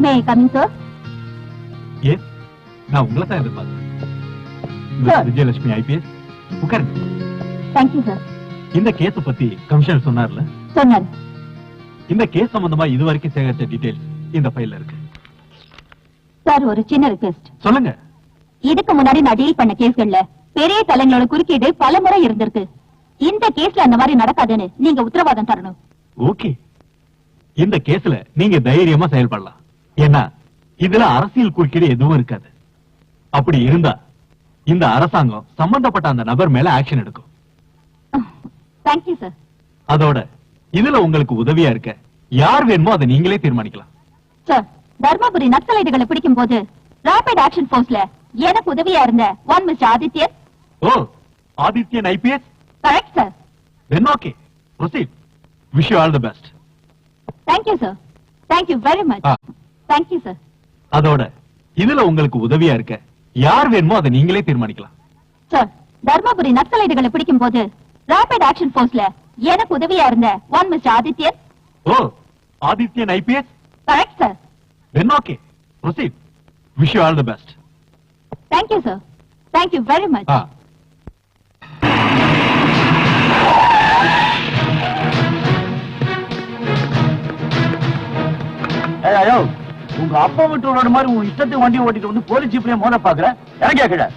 மே ஐ கம் இன் சார்? ஏன் நான் உங்களை தான் எதிர்பார்த்தேன். Sir. விஜயலட்சுமி ஐபிஎஸ், உட்காருங்க. Thank you sir. இந்த கேஸ் பத்தி கமிஷனர் சொன்னார்ல, சொன்னார். இந்த கேஸ் சம்பந்தமா இதுவரைக்கும் சேகரிச்ச டீடைல்ஸ் இந்த ஃபைல்ல இருக்கு. சார், ஒரு சின்ன ரிக்வெஸ்ட். சொல்லுங்க. இதுக்கு முன்னாடி நான் டீல் பண்ண கேஸ்கள்ல பெரிய தலைங்களோட குறுக்கீடு பல முறை இருந்திருக்கு. இந்த கேஸ்ல அந்த மாதிரி நடக்காதுன்னு நீங்க உத்தரவாதம் தரணும். ஓகே, இந்த கேஸ்ல நீங்க தைரியமா செயல்படலாம். ஏன்னா இதுல அரசியல் குறுக்கீடு எதுவும் இருக்காது. அப்படி இருந்தா இந்த அரசாங்கம் சம்பந்தப்பட்ட அந்த நபர் மேல ஆக்ஷன் எடுக்கும். Thank you sir. அதோட இதுல உங்களுக்கு உதவியா இருக்க யார் வேணுமோ அதை நீங்களே தீர்மானிக்கலாம். சார், தர்மபுரி நக்சலைட்டுகளை பிடிக்கும் போது ராபிட் ஆக்ஷன் போர்ஸ்ல எனக்கு உதவியா இருந்த one mister Adithyan. Oh, Adithyan IPS. Correct sir. Then okay, proceed. Wish you all the best. Thank you sir. Thank you very much. Thank you sir. அதோட இதுல உங்களுக்கு உதவியா இருக்க யார் வேணுமோ அதை நீங்களே தீர்மானிக்கலாம். சார், தர்மபுரி நக்சலைட்டுகளை பிடிக்கும் போது ராபிட் ஆக்ஷன் போர்ஸ்ல எனக்கு உதவியா இருந்த one mister Adithyan. Oh, Adithyan IPS. Correct sir. Then okay, proceed. Wish you all the best. Thank you sir. Thank you very much. ஐயோ, உங்க அப்பா வீட்டு ரோடு மாதிரி உன் இஷ்டத்துக்கு வண்டி ஓட்டிட்டு வந்து போலீஸ் ஜீப்லயே மோத பாக்குற. இறங்கியா கீழே.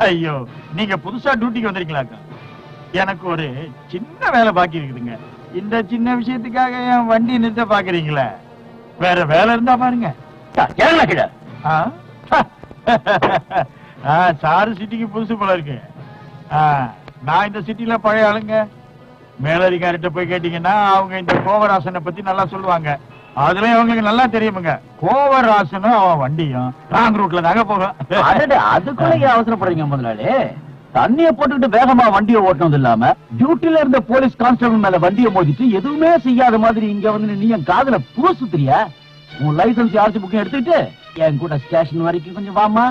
ஐயோ, நீங்க புதுசா டியூட்டிக்கு வந்திருக்கீங்களாக்கா? எனக்கு ஒரு சின்ன வேலை பாக்கி இருக்குதுங்க. இந்த சின்ன விஷயத்துக்காக என் வண்டி நிறுத்த பாக்குறீங்களே? வேற வேலை இருந்தா பாருங்க. இறங்கல கீழே. சாரு சிட்டிக்கு புதுசு போல இருக்கு. நான் இந்த சிட்டில பழைய ஆளுங்க. மேலதிகாரிட்ட போய் கேட்டீங்கன்னா அவங்க இந்த கோவராசனை பத்தி நல்லா சொல்லுவாங்க. அதுல அவங்களுக்கு நல்லா தெரியுமுங்க. கோவராசனும் அவன் வண்டியும் ராங் ரூட்ல தாங்க போகும். அதுக்குள்ள ஏன் அவசரப்படுறீங்க முதலாளி? தண்ணிய போட்டுக்கிட்டு வேகமா வண்டியை ஓட்டணும் இல்லாம டியூட்டில இருந்த போலீஸ் கான்ஸ்டபிள் மேல வண்டியை மோதிட்டு எதுவுமே செய்யாத மாதிரி இங்க வந்து நீ என் காதுல பூசுத்திரியா? உன் லைசன்ஸ் ஆர்சி புக்கையும் எடுத்துக்கிட்டு என் கூட ஸ்டேஷன் வரைக்கும் கொஞ்சம் வாமா.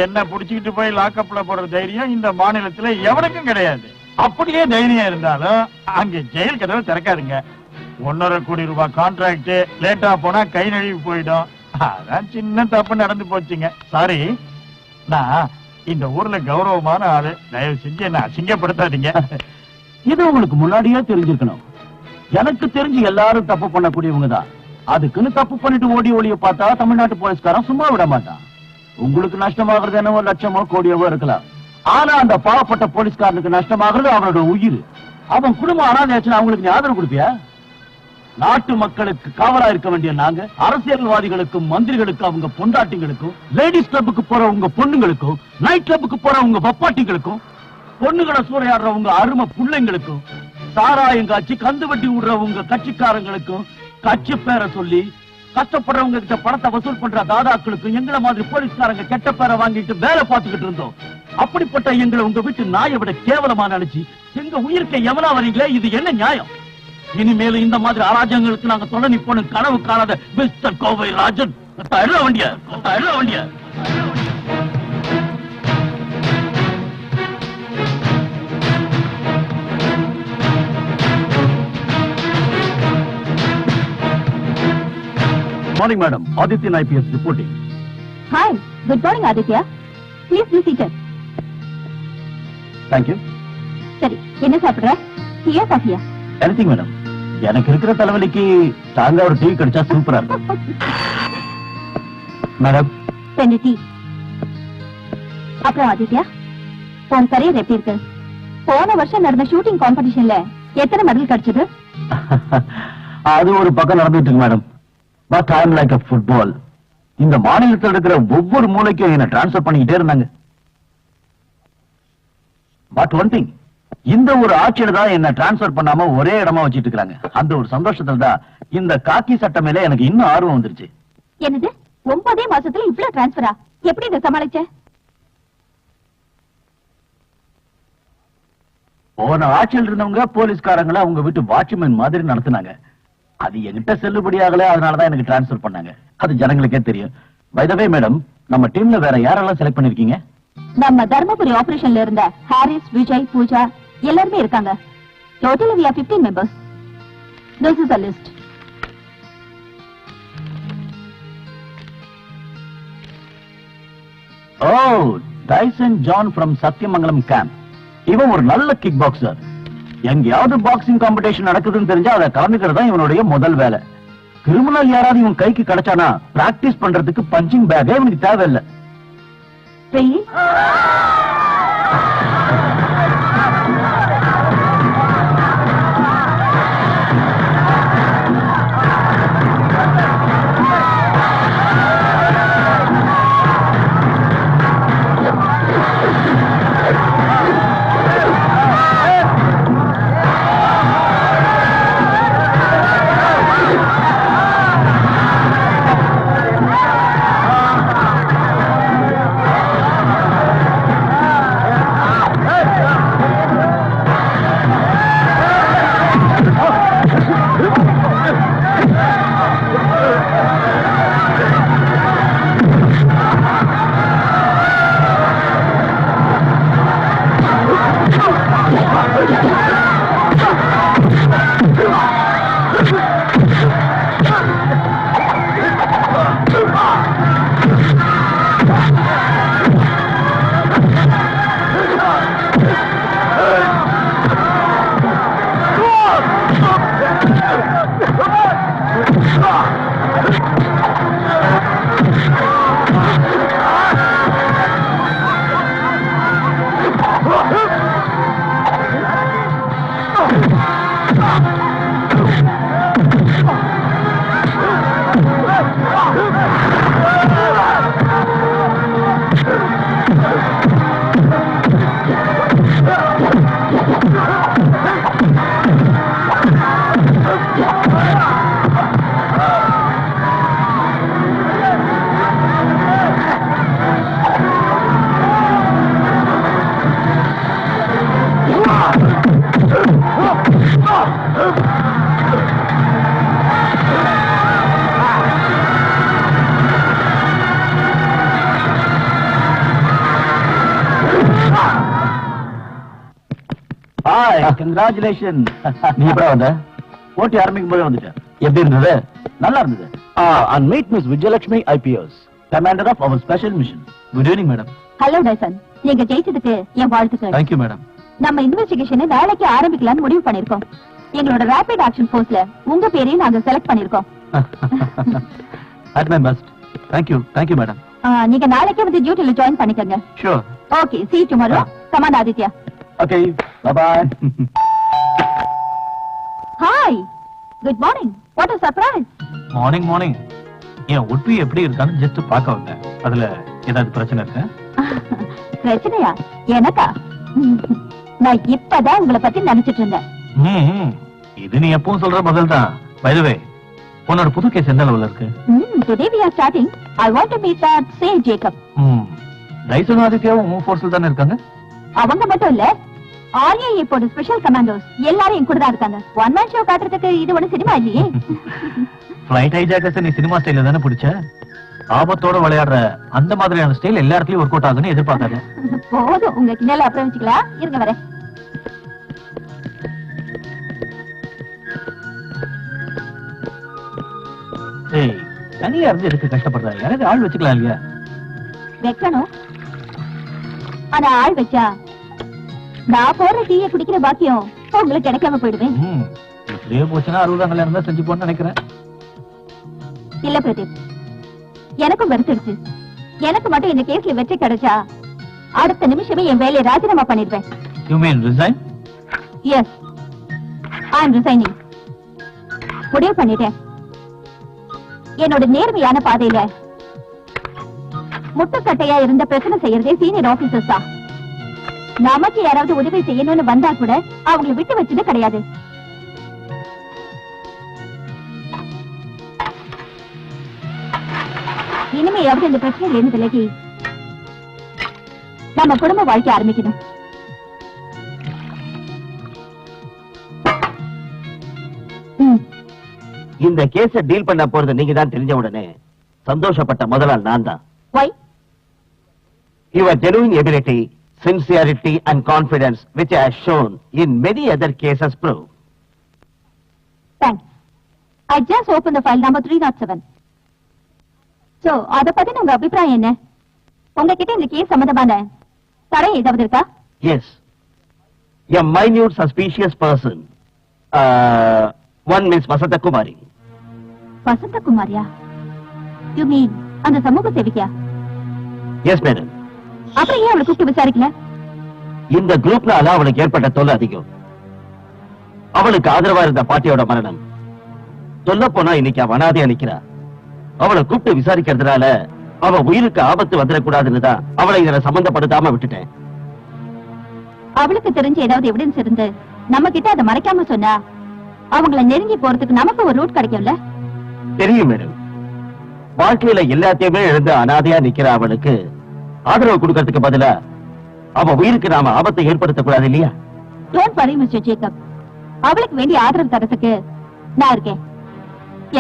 என்ன புடிச்சுக்கிட்டு போய் லாக்அப்ல போற தைரியம் இந்த மாநிலத்துல எவனுக்கும் கிடையாது. அப்படியே தைரியம் இருந்தாலும் அங்க ஜெயில் கதவை திறக்காதுங்க. 1.5 கோடி ரூபாய் கான்ட்ராக்ட் லேட்டா போனா கை நழுவி போயிடும். அதான் சின்ன தப்பு நடந்து போச்சுங்க. சாரி. நான் இந்த ஊர்ல கௌரவமான ஆளு. தயவு செஞ்சு என்ன அசிங்கப்படுத்தாதீங்க. இது உங்களுக்கு முன்னாடியே தெரிஞ்சிருக்கணும். எனக்கு தெரிஞ்சு எல்லாரும் தப்பு பண்ணக்கூடியவங்க தான். அதுக்குன்னு தப்பு பண்ணிட்டு ஓடி ஓடிய பார்த்தா தமிழ்நாட்டு போலீஸ்காரன் சும்மா விட மாட்டான். உங்களுக்கு நஷ்டமாகிறது என்னவோ லட்சமோ கோடியவோ இருக்கலாம். ஆனா அந்த பாவப்பட்ட போலீஸ்காரனுக்கு நஷ்டமாகிறது அவனோட உயிர். அவன் குடும்பம் அனாதையாச்சுன்னா அவங்களுக்கு நீ ஆதரவு கொடுப்பியா? நாட்டு மக்களுக்கு காவலா இருக்க வேண்டிய நாங்க அரசியல்வாதிகளுக்கும் மந்திரிகளுக்கும் அவங்க பொண்டாட்டிங்களுக்கும் லேடிஸ் கிளப்புக்கு போற உங்க பொண்ணுங்களுக்கும் நைட் கிளப்புக்கு போற உங்க பப்பாட்டிங்களுக்கும் பொண்ணுகளை சூறையாடுற உங்க அருமை பிள்ளைங்களுக்கும் சாராயம் காய்ச்சி கந்து வட்டி விடுற உங்க கட்சிக்காரங்களுக்கும் கட்சி பேரை சொல்லி கஷ்டப்படுறவங்க கிட்ட பணத்தை வசூல் பண்ற தாதாக்களுக்கும் எங்களை மாதிரி போலீஸ்காரங்க கெட்ட பேரை வாங்கிட்டு வேலை பார்த்துக்கிட்டு இருந்தோம். அப்படிப்பட்ட எங்களை உங்க வீட்டு நாயை விட கேவலமா நினைச்சு எங்க உயிர்க்க எவனா வரீங்களே, இது என்ன நியாயம்? இனிமேலும் இந்த மாதிரி அராஜகங்களுக்கு நாங்க தொட நிப்போம் கனவு காணாத மிஸ்டர் கோவை ராஜன். வண்டிய morning madam. Adityan IPS reporting. Hi, good morning Aditya. Please be seated. Thank you. சரி, என்ன சாப்பிடுற? டீயா காஃபியா? Anything madam. எனக்கு இருக்கிற தலைவலிக்கு தாங்க ஒரு டீ கிடைச்சா சூப்பரா இருக்கும். Madam 2 tea. அப்புறம் ஆதித்யா, உன் கரியர் எப்படி இருக்கு? போன வருஷம் நடந்த ஷூட்டிங் காம்படிஷன்ல எத்தனை மெடல் கிடைச்சது? அது ஒரு பக்கம் நடந்துட்டு இருக்கு madam. But I am like a football. இந்த மாநிலத்தில் இருக்கிற ஒவ்வொரு மூலைக்கும் என்ன டிரான்ஸ்ஃபர் பண்ணிக்கிட்டே இருந்தாங்க. பட் ஒன் திங், இந்த ஒரு ஆட்சியில தான் என்ன டிரான்ஸ்ஃபர் பண்ணாம ஒரே இடமா வச்சிட்டு இருக்காங்க. அந்த ஒரு சந்தோஷத்துல தான் இந்த காக்கி சட்டம் மேல எனக்கு இன்னும் ஆர்வம் வந்துருச்சு. என்னது 9 மாசத்துல இவ்ளோ டிரான்ஸ்ஃபரா? எப்படி இத சமாளிச்ச? போன ஆட்சியில் இருந்தவங்க போலீஸ்காரங்களை அவங்க வீட்டு வாட்ச்மேன் மாதிரி நடத்தினாங்க. அது என்கிட்ட செல்லுபடி ஆகல, அதனாலதான் எனக்கு டிரான்ஸ்ஃபர் பண்ணாங்க. அது ஜனங்களுக்கே தெரியும். பை தி வே மேடம், நம்ம டீம்ல வேற யாரெல்லாம் செலக்ட் பண்ணிருக்கீங்க? நம்ம தர்மபுரி ஆபரேஷன்ல இருந்த ஹாரிஸ், விஜய், பூஜா எல்லாரும் இருக்காங்க. Totally we are 15 members. This is the list. Oh, Dyson John from Satyamangalam camp. இவன் ஒரு நல்ல கிக் பாக்ஸர். எங்கேயாவது பாக்ஸிங் காம்படிஷன் நடக்குதுன்னு தெரிஞ்சா அதை கலந்துக்கிறது தான் இவனுடைய முதல் வேலை. கிரிமினல் யாராவது இவன் கைக்கு கிடைச்சானா பிராக்டிஸ் பண்றதுக்கு பஞ்சிங் பேக்கே இவனுக்கு தேவையில்லை. Really? பாய், கங்க்ராச்சுலேஷன். நீ எப்படா வந்த? போட்டி ஆரம்பிக்கும் போதே வந்துட்டேன். எப்படி இருந்தது? நல்லா இருந்தது. And meet miss Vijayalakshmi IPS, commander of our special mission. Good evening madam. Hello Tyson, நீங்க ஜெயிச்சதுக்கு என் வாழ்த்துக்கள். Thank you madam. நம்ம இன்வெஸ்டிகேஷனை நாளைக்கு ஆரம்பிக்கலாம்னு முடிவு பண்ணிருக்கோம். எங்களோட ரேபிட் ஆக்ஷன் போர்ஸ்ல உங்க பேரையும் நாங்க செலக்ட் பண்ணிருக்கோம். At my best. Thank you madam. நீங்க நாளைக்கே வந்து டியூட்டில ஜாயின் பண்ணிக்கங்க. Sure. Okay, see you tomorrow. Come on, Aditya. Okay, bye bye. Hi. Good morning. What a surprise. Morning என் உட்பி எப்படி இருக்கான்னு ஜஸ்ட் பார்க்க வந்தேன். அதுல ஏதாவது பிரச்சனை இருக்கா? பிரச்சனையா? எனக்கா? நான் இப்பதான் உங்களை பத்தி நினைச்சிட்டு இருந்தேன். இது நீ எப்பவும் சொல்ற பதில் தான். பை தி வே, உன்னோட புது கேஸ் எந்த லெவல்ல இருக்கு? Today we are starting. I want to meet that Saint Jacob. Tyson ஆதித்யாவும் உன் ஃபோர்ஸ்ல தானே இருக்காங்க? அவங்க மட்டும் இல்ல, ஆர்ஏ இப்போட ஸ்பெஷல் கமாண்டோஸ் எல்லாரும் என் கூட தான் இருக்காங்க. ஒன் மேன் ஷோ காட்டுறதுக்கு இது ஒண்ணு சினிமா இல்லையே. ஃளைட் ஹைஜாக்கர்ஸ் நீ சினிமா ஸ்டைல்ல தானே பிடிச்ச? ஆபத்தோட விளையாடுற அந்த மாதிரியான ஸ்டைல் எல்லா இடத்துலயும் ஒர்க் அவுட் ஆகுன்னு எதிர்பார்க்காத. போதும், உங்க கிண்டல அப்புறம் வச்சுக்கலாம். இருங்க வரேன். ஏய், தனியா இருந்து எதுக்கு கஷ்டப்படுற? யாராவது ஆள் வச்சுக்கலாம் இல்லையா? வைக்கணும், ஆனா ஆள் வச்சா நான் போற டீயை குடிக்கிற பாக்கியம் உங்களுக்கு கிடைக்காம போயிடுவேன். இப்படியே போச்சுன்னா 60 கல்யாணம் தான் செஞ்சு போன்னு நினைக்கிறேன். இல்ல பிரதீப், எனக்கும் வெறுத்துடுச்சு. எனக்கு மட்டும் இந்த கேஸ்ல வெற்றி கிடைச்சா அடுத்த நிமிஷமே என் வேலையை ராஜினாமா பண்ணிடுவேன். You mean resign? Yes, I am resigning. முடிவு பண்ணிட்டேன். என்னோட நேர்மையான பாதையில முட்டுக்கட்டையா இருந்த பிரச்சனை செய்யறதே சீனியர் ஆபீசர்ஸ் தான். நமக்கு யாராவது உதவி செய்யணும்னு வந்தா கூட அவங்களை விட்டு வச்சது கிடையாது. இனிமையாவது இந்த பிரச்சனையில இருந்து விலகி நம்ம குடும்ப வாழ்க்கை ஆரம்பிக்கணும். இந்த கேஸ டீல் பண்ண போறது நீங்க தான் தெரிஞ்ச உடனே சந்தோஷப்பட்ட முதலாள் நான் தான். Why? Your genuine ability, sincerity and confidence which I have shown in many other cases prove. Thanks. I just opened the file number 307. So, அத பத்தி உங்க அபிப்பிராயம் என்ன? உங்ககிட்ட இந்த கேஸ் சம்பந்தமான தடை ஏதாவது இருக்கா? Yes. A minute suspicious person. One Miss Vasanta Kumari. Vasantha குமாரியா? You mean அந்த சமூக சேவிக்கா? Yes, madam. அப்புறம் ஏன் அவளை கூப்பிட்டு விசாரிக்கல? இந்த குரூப்னால அவளுக்கு ஏற்பட்ட தொல்லை அதிகம். அவளுக்கு ஆதரவா இருந்த பாட்டியோட மரணம். சொல்ல போனா இன்னைக்கு அவ அனாதையா நிக்கிறா. அவளை கூப்பிட்டு விசாரிக்கிறதுனால அவ உயிருக்கு ஆபத்து வந்துடக்கூடாதுன்னு தான் அவளை இதுல சம்பந்தப்படுத்தாம விட்டுட்டேன். அவளுக்கு தெரிஞ்ச ஏதாவது எவிடன்ஸ் இருந்து நம்ம கிட்ட அதை மறைக்காம சொன்னா அவங்கள நெருங்கி போறதுக்கு நமக்கு ஒரு ரூட் கிடைக்கும்ல? தெரியும் மேடம். வாழ்க்கையில எல்லாத்தையுமே இழந்து அனாதையா நிக்கிற அவளுக்கு ஆதரவு கொடுக்கறதுக்கு பதிலா அவ உயிருக்கு நாம ஆபத்தை ஏற்படுத்தக்கூடாது இல்லையா? Don't worry mister Jacob. அவளுக்கு வேண்டிய ஆதரவு தரத்துக்கு நான் இருக்கேன்.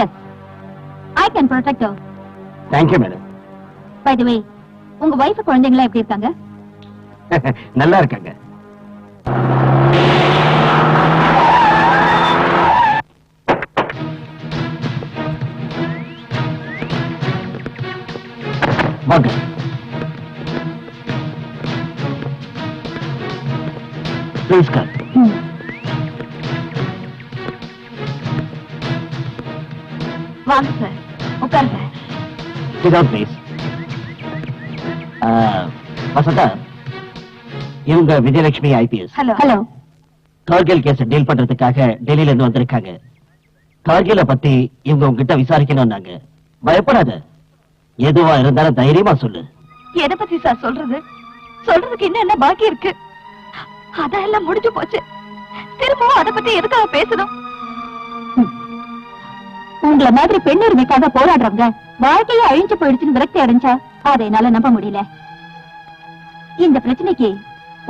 Yes, I can protect her. Thank you madam. By the way, உங்க வைஃப் குழந்தைங்களா எப்படி இருக்காங்க? நல்லா இருக்காங்க. வாங்க. Please come. வாங்க சார், உட்காருங்க. Sit down, please. வசந்தா, இவங்க Vijayalakshmi IPS. Hello. Hello. Kargil case deal பண்றதுக்காக டெல்லியில இருந்து வந்திருக்காங்க. கார்கில பத்தி இவங்க உங்ககிட்ட விசாரிக்கணும்னாங்க. பயப்படாத, எதுவா இருந்தாலும் தைரியமா சொல்லு. எதை பத்தி சார் சொல்றது? சொல்றதுக்கு இன்னும் என்ன பாக்கி இருக்கு? அதெல்லாம் முடிஞ்சு போச்சு. திரும்பவும் அதை பத்தி எதுக்காக பேசணும்? உங்களை மாதிரி பெண் உரிமைக்காக போராடுறவங்க வாழ்க்கையே அழிஞ்சு போயிடுச்சுன்னு விரக்தி அடைஞ்சா அதை என்னால நம்ப முடியல. இந்த பிரச்சனைக்கு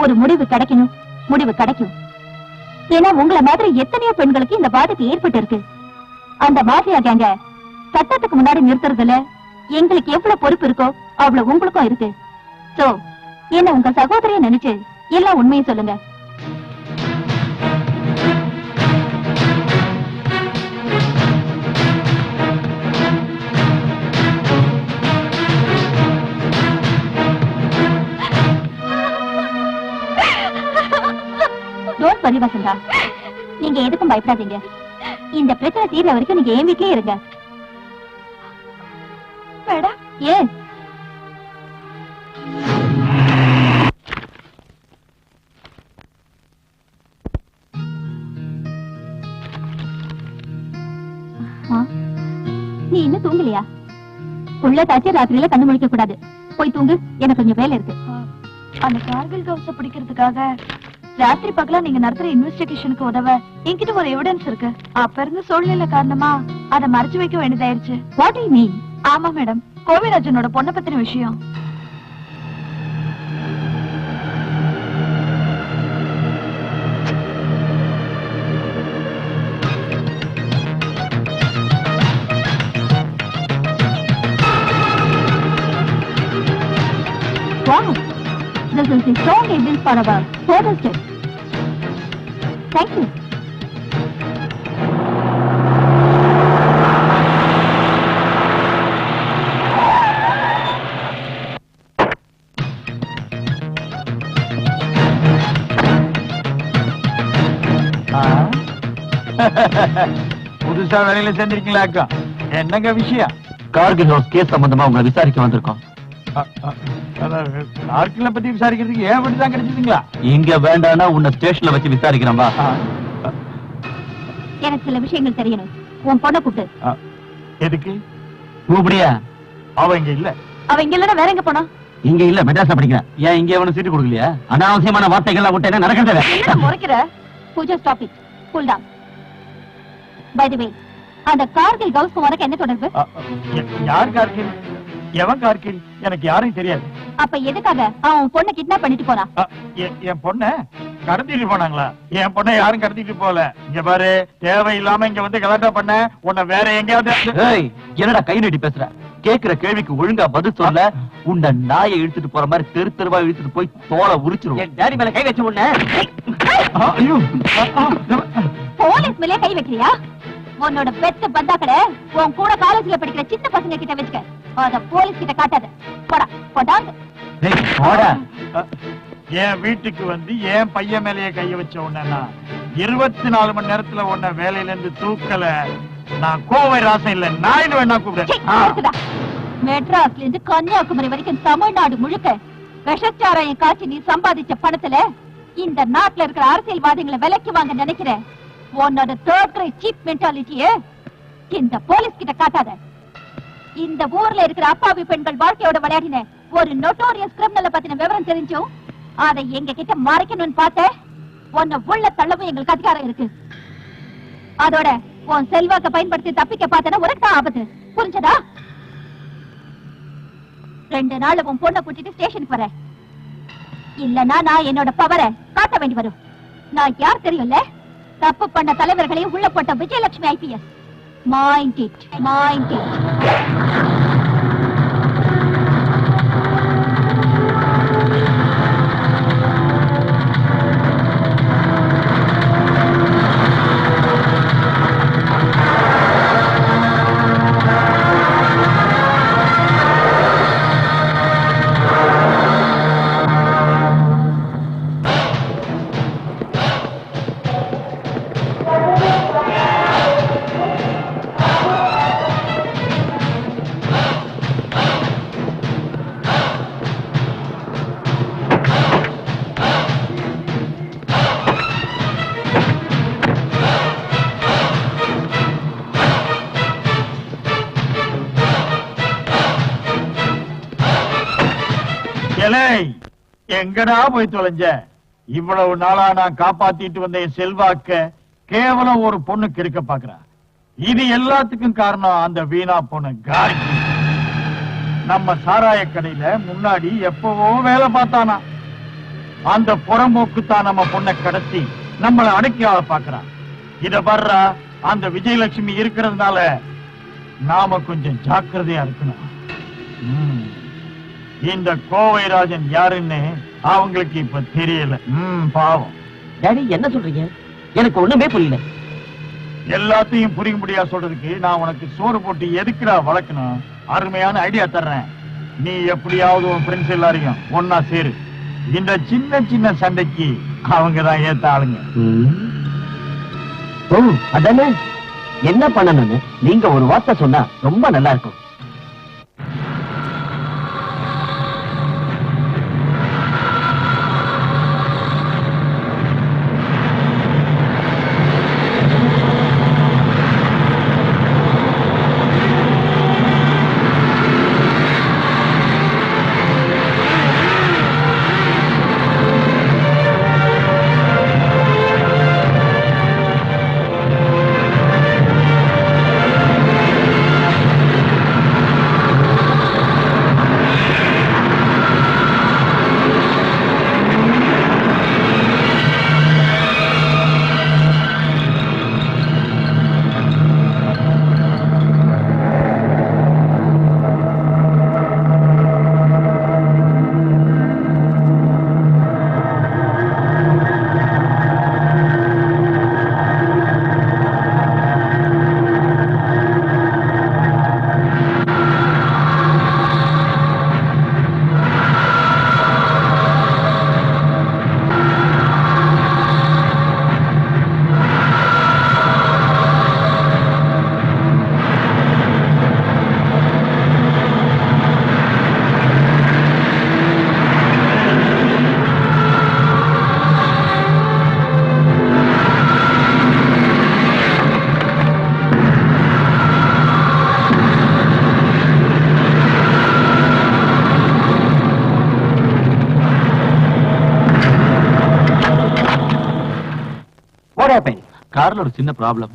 ஒரு முடிவு கிடைக்கணும். முடிவு கிடைக்கும். ஏன்னா உங்களை மாதிரி எத்தனையோ பெண்களுக்கு இந்த பாதிப்பு ஏற்பட்டு இருக்கு. அந்த மாஃபியா கேங்க சட்டத்துக்கு முன்னாடி நிறுத்துறதுல எங்களுக்கு எவ்வளவு பொறுப்பு இருக்கோ அவ்வளவு உங்களுக்கும் இருக்கு. சோ என்ன உங்க சகோதரிய நினைச்சு எல்லா உண்மையும் சொல்லுங்க. சாரி வசந்தா, நீங்க எதுக்கும் பயப்படாதீங்க. இந்த பிரச்சனை தீர்ற வரைக்கும் நீங்க என் வீட்லயே இருங்க. மேடம் ஏன் நீ இன்னும் தூங்கலையா? உள்ள தாச்சு ராத்திரியில கண்ணு முழிக்க கூடாது. போய் தூங்கு, எனக்கு கொஞ்சம் வேலை இருக்கு. அந்த கார்கில் கவுச பிடிக்கிறதுக்காக ராத்திரி பகலா நீங்க நடத்துற இன்வெஸ்டிகேஷனுக்கு உதவ என்கிட்ட ஒரு எவிடன்ஸ் இருக்கு. அப்ப இருந்து சூழ்நிலை காரணமா அதை மறைச்சு வைக்க வேண்டியதாயிருச்சு. What you mean? ஆமா மேடம், கோவிராஜனோட பொண்ணை பத்தின விஷயம். Wow, this is the strong evidence for our further steps. Thank you. புதுசா வேலையில சேர்ந்திருக்கீங்களா? என்னங்க விஷயம்? கார்கில் ஹவுஸ் கேஸ் சம்பந்தமா உங்களை விசாரிக்க வந்திருக்கோம். கார்கில பத்தி விசாரிக்கிறதுக்கு ஏன் விட்டுதான் கிடைச்சதுங்களா? இங்க வேண்டாம்னா உன்னை ஸ்டேஷன்ல வச்சு விசாரிக்கிறேன் வா. எனக்கு சில விஷயங்கள் தெரியணும். உன் பொண்ணை கூப்பிட்டு. எதுக்கு கூப்பிடியா? அவ இங்க இல்ல. அவ இங்க இல்லன்னா வேற எங்க போனா? இங்க இல்ல, மெட்ராஸ்ல படிக்கிறேன். ஏன் இங்க அவனு சீட்டு கொடுக்கலையா? அனாவசியமான வார்த்தைகள்லாம் விட்டு என்ன நடக்கிறது? என்ன முறைக்கிற? Pooja stop it. Cool down. By the way, அந்த கார்கில் கவுஸ்க்கு உனக்கு என்ன தொடர்பு? யார் கார்கில்? எவன் கார்கில்? எனக்கு யாரையும் தெரியாது. அப்ப எதுக்காக அவன் பொண்ணை கிட்னாப் பண்ணிட்டு போறான்? என் பொண்ண கடத்திட்டு போனாங்களா? என் பொண்ணை யாரும் கடத்திட்டு போல. இங்க பாரு, தேவையில்லாம இங்க வந்து கலாட்டா பண்ண உன்னை வேற எங்கயாவது. என்னடா கை நீட்டி பேசுற? கேக்குற கேள்விக்கு ஒழுங்கா பதில் சொல்ல உன்னை நாயை இழுத்துட்டு போற மாதிரி தெரு தெருவா இழுத்துட்டு போய் தோலை உரிச்சிரும். என் டாடி மேல கை வச்ச உடனே போலீஸ் மேலே கை வைக்கிறியா? உன்னோட பெத்த பந்தாக்களை உன் கூட காலேஜ்ல படிக்கிற சின்ன பசங்க கிட்ட வச்சுக்க. அத போலீஸ் கிட்ட காட்டாத. போடா போடாங்க. என் வீட்டுக்கு வந்து என் பையன் மேலேயே கைய வச்ச உடனே 24 மணி நேரத்துல உன்ன வேலையில இருந்து தூக்கல. நான் கோவை ராசம் இல்ல, நாயுடு வேணா கூப்பிடுறேன். மெட்ராஸ்ல இருந்து கன்னியாகுமரி வரைக்கும் தமிழ்நாடு முழுக்க விஷச்சாராயம் காய்ச்சி நீ சம்பாதிச்ச பணத்துல இந்த நாட்டுல இருக்கிற அரசியல்வாதிகளை விலைக்கு வாங்க நினைக்கிறேன். உன்னோட தேர்ட் கிரேட் சீப் மென்டாலிட்டிய இந்த போலீஸ் கிட்ட காட்டாத. இந்த ஊர்ல இருக்கிற அப்பாவி பெண்கள் வாழ்க்கையோட விளையாடின ஒரு நோட்டோரியஸ் கிரிமினலை பத்தின விவரம் தெரிஞ்சும் அதை எங்க கிட்ட மறைக்கணும்னு பார்த்த உன்னை உள்ள தள்ளவும் எங்களுக்கு அதிகாரம் இருக்கு. அதோட உன் செல்வாக்க பயன்படுத்தி தப்பிக்க பார்த்தனா உனக்கு தான் ஆபத்து. புரிஞ்சதா? 2 நாள் உன் பொண்ணை கூட்டிட்டு ஸ்டேஷனுக்கு வர. இல்லன்னா நான் என்னோட பவரை காட்ட வேண்டி வரும். நான் யார் தெரியும்ல? தப்பு பண்ண தலைவர்களையும் உள்ள போட்ட Vijayalakshmi IPS. Mind it, mind it. எங்கடா போய் தொலைஞ்ச? இவ்வளவு நாளா நான் காப்பாத்திட்டு வந்த என் செல்வாக்க கேவலம் ஒரு பொண்ணுக்கு இருக்க பாக்குறா. இது எல்லாத்துக்கும் காரணம் அந்த வீணா பொண்ணு கார்கி. நம்ம சாராய கடையில முன்னாடி எப்பவோ வேலை பார்த்தானா. அந்த புறம்போக்கு தான் நம்ம பொண்ணை கடத்தி நம்மளை அடக்கி ஆள பாக்குறான். இத வர்றா அந்த விஜயலட்சுமி இருக்கிறதுனால நாம கொஞ்சம் ஜாக்கிரதையா இருக்கணும். இந்த கோவைராஜன் யாருன்னு அவங்களுக்கு இப்ப தெரியல. பாவம். டாடி என்ன சொல்றீங்க? எனக்கு ஒண்ணுமே புரியல. எல்லாத்தையும் புரிய முடியா சொல்றதுக்கு நான் உனக்கு சோறு போட்டு எதுக்குடா வளர்க்கணும்? அருமையான ஐடியா தர்றேன். நீ எப்படியாவது உன் ஃப்ரெண்ட்ஸ் எல்லாரையும் ஒன்னா சேரு. இந்த சின்ன சின்ன சண்டைக்கு அவங்க தான் ஏத்த ஆளுங்க. ஓ அதானே, என்ன பண்ணணும்னு நீங்க ஒரு வார்த்தை சொன்னா ரொம்ப நல்லா இருக்கும். கார்ல ஒரு சின்ன ப்ராப்ளம்.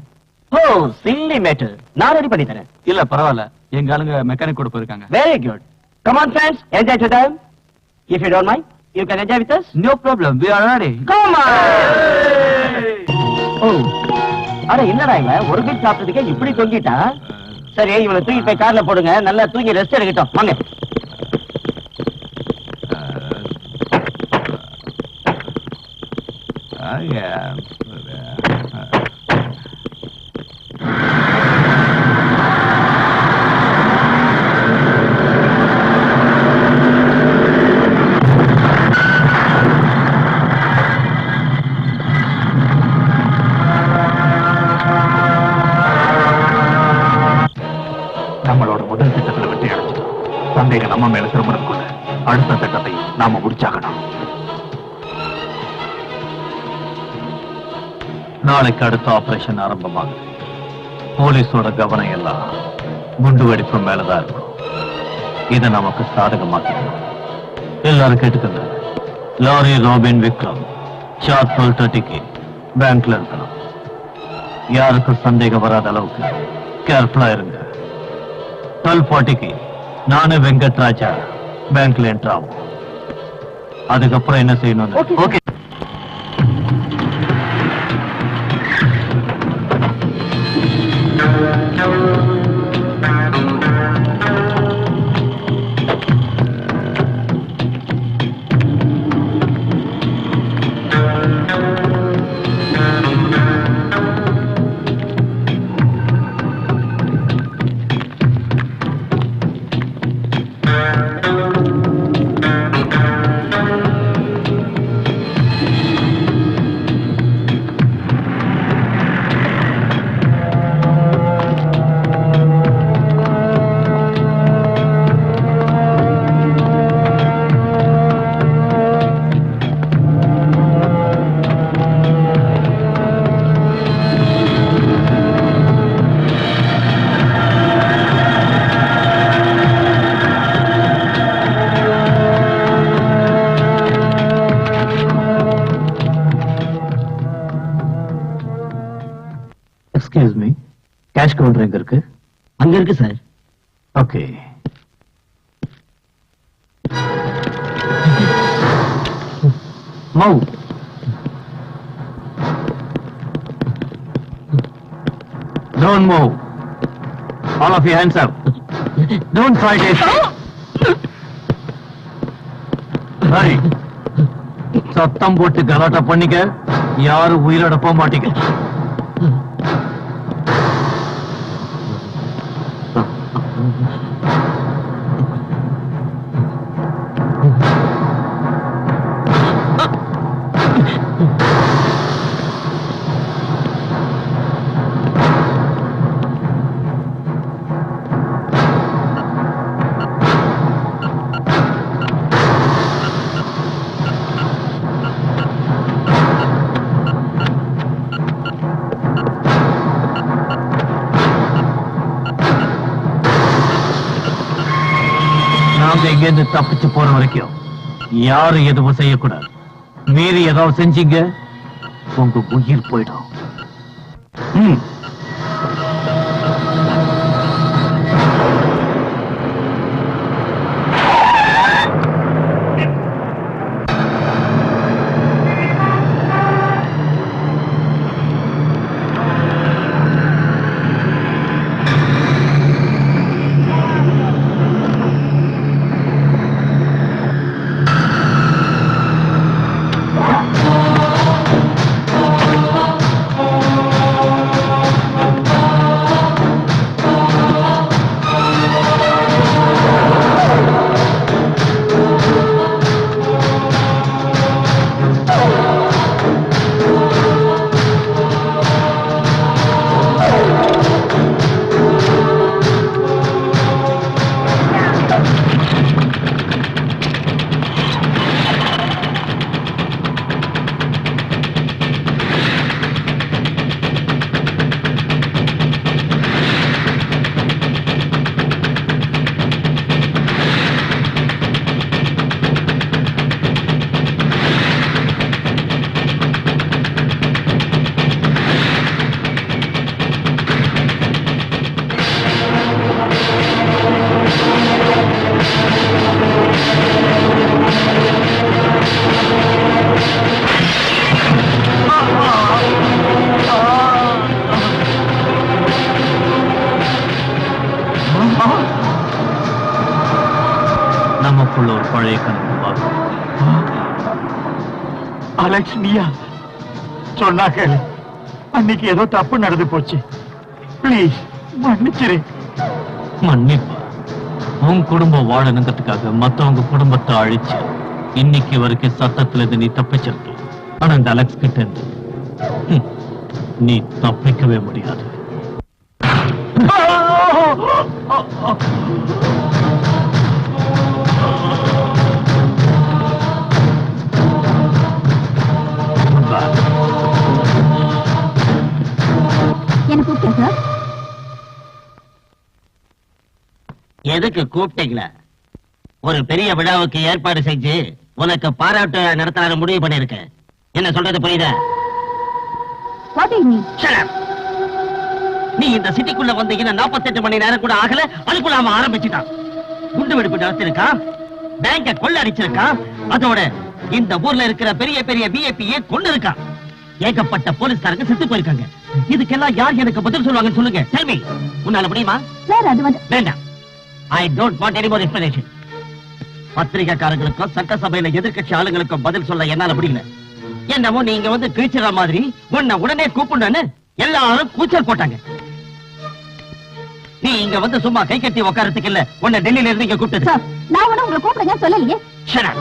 ஓ சில்லி மேட்டர், நான் ரெடி பண்ணி தரேன். இல்ல பரவாயில்ல, எங்க ஆளுங்க மெக்கானிக் கூட போயிருக்காங்க. Very good. Come on friends, enjoy to time. If you don't mind, you can enjoy with us. No problem, we are ready. Come on. ஓ அட என்னடா இவன் ஒரு பீட் சாப்பிட்டதுக்கே இப்படி தொங்கிட்டா? சரி இவனை தூக்கி போய் கார்ல போடுங்க, நல்லா தூங்கி ரெஸ்ட் எடுக்கட்டும். வாங்க. நம்மளோட முதல் திட்டத்துல வெற்றி அடைஞ்சிட்டோம். சந்தேகம் நம்ம மேல திரும்புறதுக்குள்ள அடுத்த திட்டத்தை நாம முடிச்சாகணும். நாளைக்கு அடுத்த ஆபரேஷன் ஆரம்பமாகுது. போலீஸோட கவனம் எல்லாம் குண்டு வெடிப்பு மேலதான் இருக்கும். இதை நமக்கு சாதகமாக்கணும். எல்லாரும் கேட்டுக்கங்க. லாரி ராபின் விக்ரம் ஷார்ப் 12:30 பேங்க்ல இருக்கணும். யாருக்கும் சந்தேகம் வராத அளவுக்கு கேர்ஃபுல்லா இருங்க. 12:40 நானு வெங்கட்ராஜா பேங்க்ல என்டர் ஆகும். அதுக்கப்புறம் என்ன செய்யணும்? Okay. Excuse me, cash counter எங்க இருக்கு? அங்க இருக்கு sir. Okay. Move. Don't move. All of you hands up. Don't try to escape. Hurry. சத்தம் போட்டு கலாட்டா பண்ணிக்க, யாரும் உயிரோட போக மாட்டீங்க. நாங்க இங்கிருந்து தப்பிச்சு போற வரைக்கும் யாரும் எதுவும் செய்யக்கூடாது. மீறி ஏதாவது செஞ்சீங்க உங்க உயிர் போயிடும். நமக்குள்ள ஒரு பழைய கனவு. அலெக்ஸ், நீயா? சொன்னாக்க அன்னைக்கு ஏதோ தப்பு நடந்து போச்சு. ப்ளீஸ் மன்னிச்சிரு. மன்னிப்பா? உன் குடும்பம் வாழணுங்கிறதுக்காக மத்தவங்க குடும்பத்தை அழிச்சு இன்னைக்கு வரைக்கும் சத்தத்துல இருந்து நீ தப்பிச்சிருக்க. ஆனா இந்த அலெக்ஸ் கிட்ட இருந்து நீ தப்பிக்கவே முடியாது. என்ன கூப்பிட்டேன் சார்? எதுக்கு கூப்பிட்டீங்களா? ஒரு பெரிய விழாவுக்கு ஏற்பாடு செஞ்சு உனக்கு பாராட்டு நடத்த முடிவு பண்ணிருக்கேன். என்ன சொல்றது புரியுதா? What do you mean? Shut up. நீ இந்த சிட்டிக்குள்ள வந்தீங்கன்னா 48 மணி நேரம் கூட ஆகல, அதுக்குள்ள அவன் ஆரம்பிச்சுட்டான். குண்டு வெடிப்பு நடத்திருக்கான், பேங்க கொள்ள அடிச்சிருக்கான், அதோட இந்த ஊர்ல இருக்கிற பெரிய பெரிய விஐபியை கொண்டு இருக்கான். ஏகப்பட்ட போலீஸ்காரங்க செத்து போயிருக்காங்க. இதுக்கெல்லாம் யார் எனக்கு பதில் சொல்லுவாங்கன்னு சொல்லுங்க. Tell me. உன்னால முடியுமா? சார் அது வந்து வேண்டாம். I don't want any more explanation. பத்திரிகைக்காரங்களுக்கும் சட்டசபையில எதிர்க்கட்சி ஆளுங்களுக்கும் பதில் சொல்ல என்னால முடியல. என்னமோ நீங்க வந்து கிழிச்சிற மாதிரி உன்னை உடனே கூப்பிடுன்னு எல்லாரும் கூச்சல் போட்டாங்க. நீ இங்க வந்து சும்மா கை கட்டி உட்காரத்துக்கு இல்ல, உன்னை டெல்லியில இருந்து இங்க கூப்பிட்டது. சார், நான் ஒண்ணு உங்களை கூப்பிடுங்க சொல்லலையே. Shut up.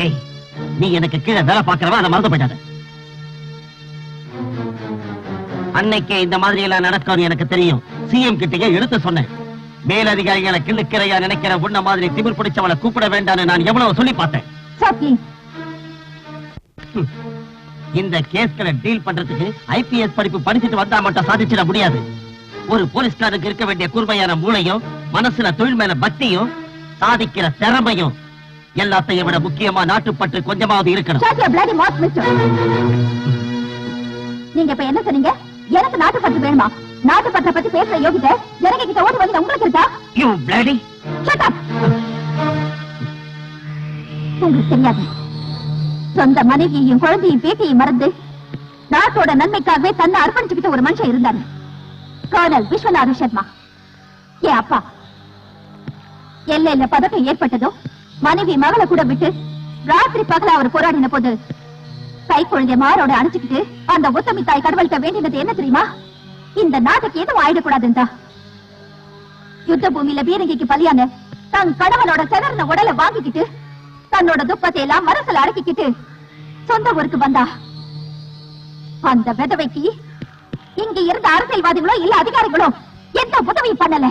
ஏய், நீ எனக்கு கீழே வேலை பாக்குறவா, அதை மறந்து போயிட்டாத. அன்னைக்கு இந்த மாதிரி எல்லாம் நடக்கும் எனக்கு தெரியும். சிஎம் கிட்டயே எடுத்து சொன்னேன். மேலதிகாரிகளை கிள்ளுக்கிறையா நினைக்கிற உன்ன மாதிரி திமிர் பிடிச்சவளை கூப்பிட வேண்டாம்னு நான் எவ்வளவு சொல்லி பார்த்தேன். Sir please. இந்த கேஸ்களை டீல் பண்றதுக்கு ஐபிஎஸ் படிப்பு படிச்சுட்டு வந்தா மட்டும் சாதிச்சிட முடியாது. ஒரு போலீஸ்காரருக்கு இருக்க வேண்டிய கூர்மையான மூளையும் மனசுல தொழில் மேல பக்தியும் சாதிக்கிற திறமையும் எல்லாத்தையும் விட முக்கியமா நாட்டுப்பற்று கொஞ்சமாவது இருக்கணும். Shut your bloody mouth, mister. நீங்க இப்ப என்ன சொன்னீங்க? எனக்கு நாட்டுப்பற்று வேணுமா? நாட்டுப்பற்றை பத்தி பேசுற யோகிதை எனக்கு கிட்ட ஓடி வந்து உங்களுக்கு இருக்கா? You bloody. Shut up. உங்களுக்கு தெரியாது, சொந்த மனைவியையும் குழந்தையும் பேட்டியையும் மறந்து நாட்டோட நன்மைக்காகவே தன்னை அர்ப்பணிச்சுக்கிட்ட ஒரு மனுஷன் இருந்தாரு. கர்னல் விஸ்வநாத சர்மா. என் அப்பா எல்லையில பதட்டம் ஏற்பட்டதோ மனைவி மகளை கூட விட்டு ராத்திரி பகல அவர் போராடின போது கை குழந்தைய மாரோட அணைச்சுக்கிட்டு அந்த உத்தமி தாய் கடவுள்கிட்ட வேண்டினது என்ன தெரியுமா? இந்த நாட்டுக்கு எதுவும் ஆயிடக்கூடாதுந்தா. யுத்த பூமியில பீரங்கிக்கு பலியான தன் கடவுளோட செதறின உடலை வாங்கிக்கிட்டு தன்னோட துக்கத்தை எல்லாம் மனசுல அடக்கிக்கிட்டு சொந்த ஊருக்கு வந்தா அந்த விதவைக்கு இங்க இருந்த அரசியல்வாதிகளோ இல்ல அதிகாரிகளோ எந்த உதவி பண்ணல.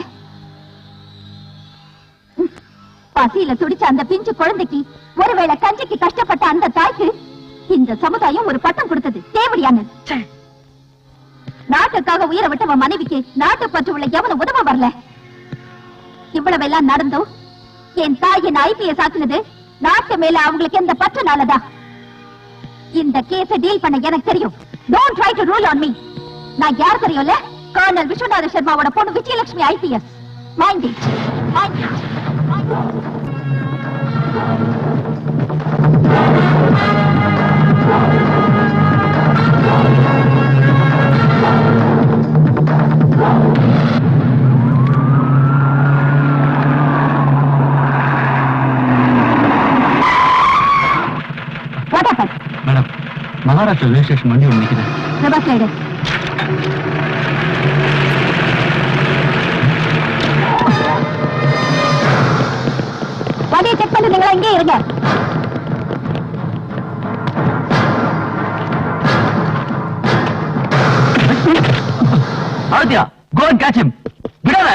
பசியில துடிச்ச அந்த பிஞ்சு குழந்தைக்கு ஒருவேளை கஞ்சிக்கு கஷ்டப்பட்ட அந்த தாய்க்கு இந்த சமுதாயம் ஒரு பட்டம் கொடுத்தது தேவடியான்னு. நாட்டுக்காக உயிரை விட்டவ மனைவிக்கு நாட்டு பற்று உள்ள எவனும் உதவ வரல. இவ்வளவெல்லாம் நடந்தோம் என் தாயின் ஐபிஎஸ் ஆக்குனது நாட்டு மேல அவங்களுக்கு எந்த பற்றுனாலதான். இந்த கேஸ டீல் பண்ண எனக்கு தெரியும். Don't try to rule on me. நான் யார் தெரியும்ல? கர்னல் விஸ்வநாத சர்மாவோட பொண்ணு Vijayalakshmi IPS. Mind it. Mind it. What happened? Madam, Maharashtra railway station வண்டி ஒன்று நிற்குது. Reverse side. வண்டியை செக் பண்ணுறீங்களா? இங்கே இருங்க. Aditya, go and catch him. விடாத.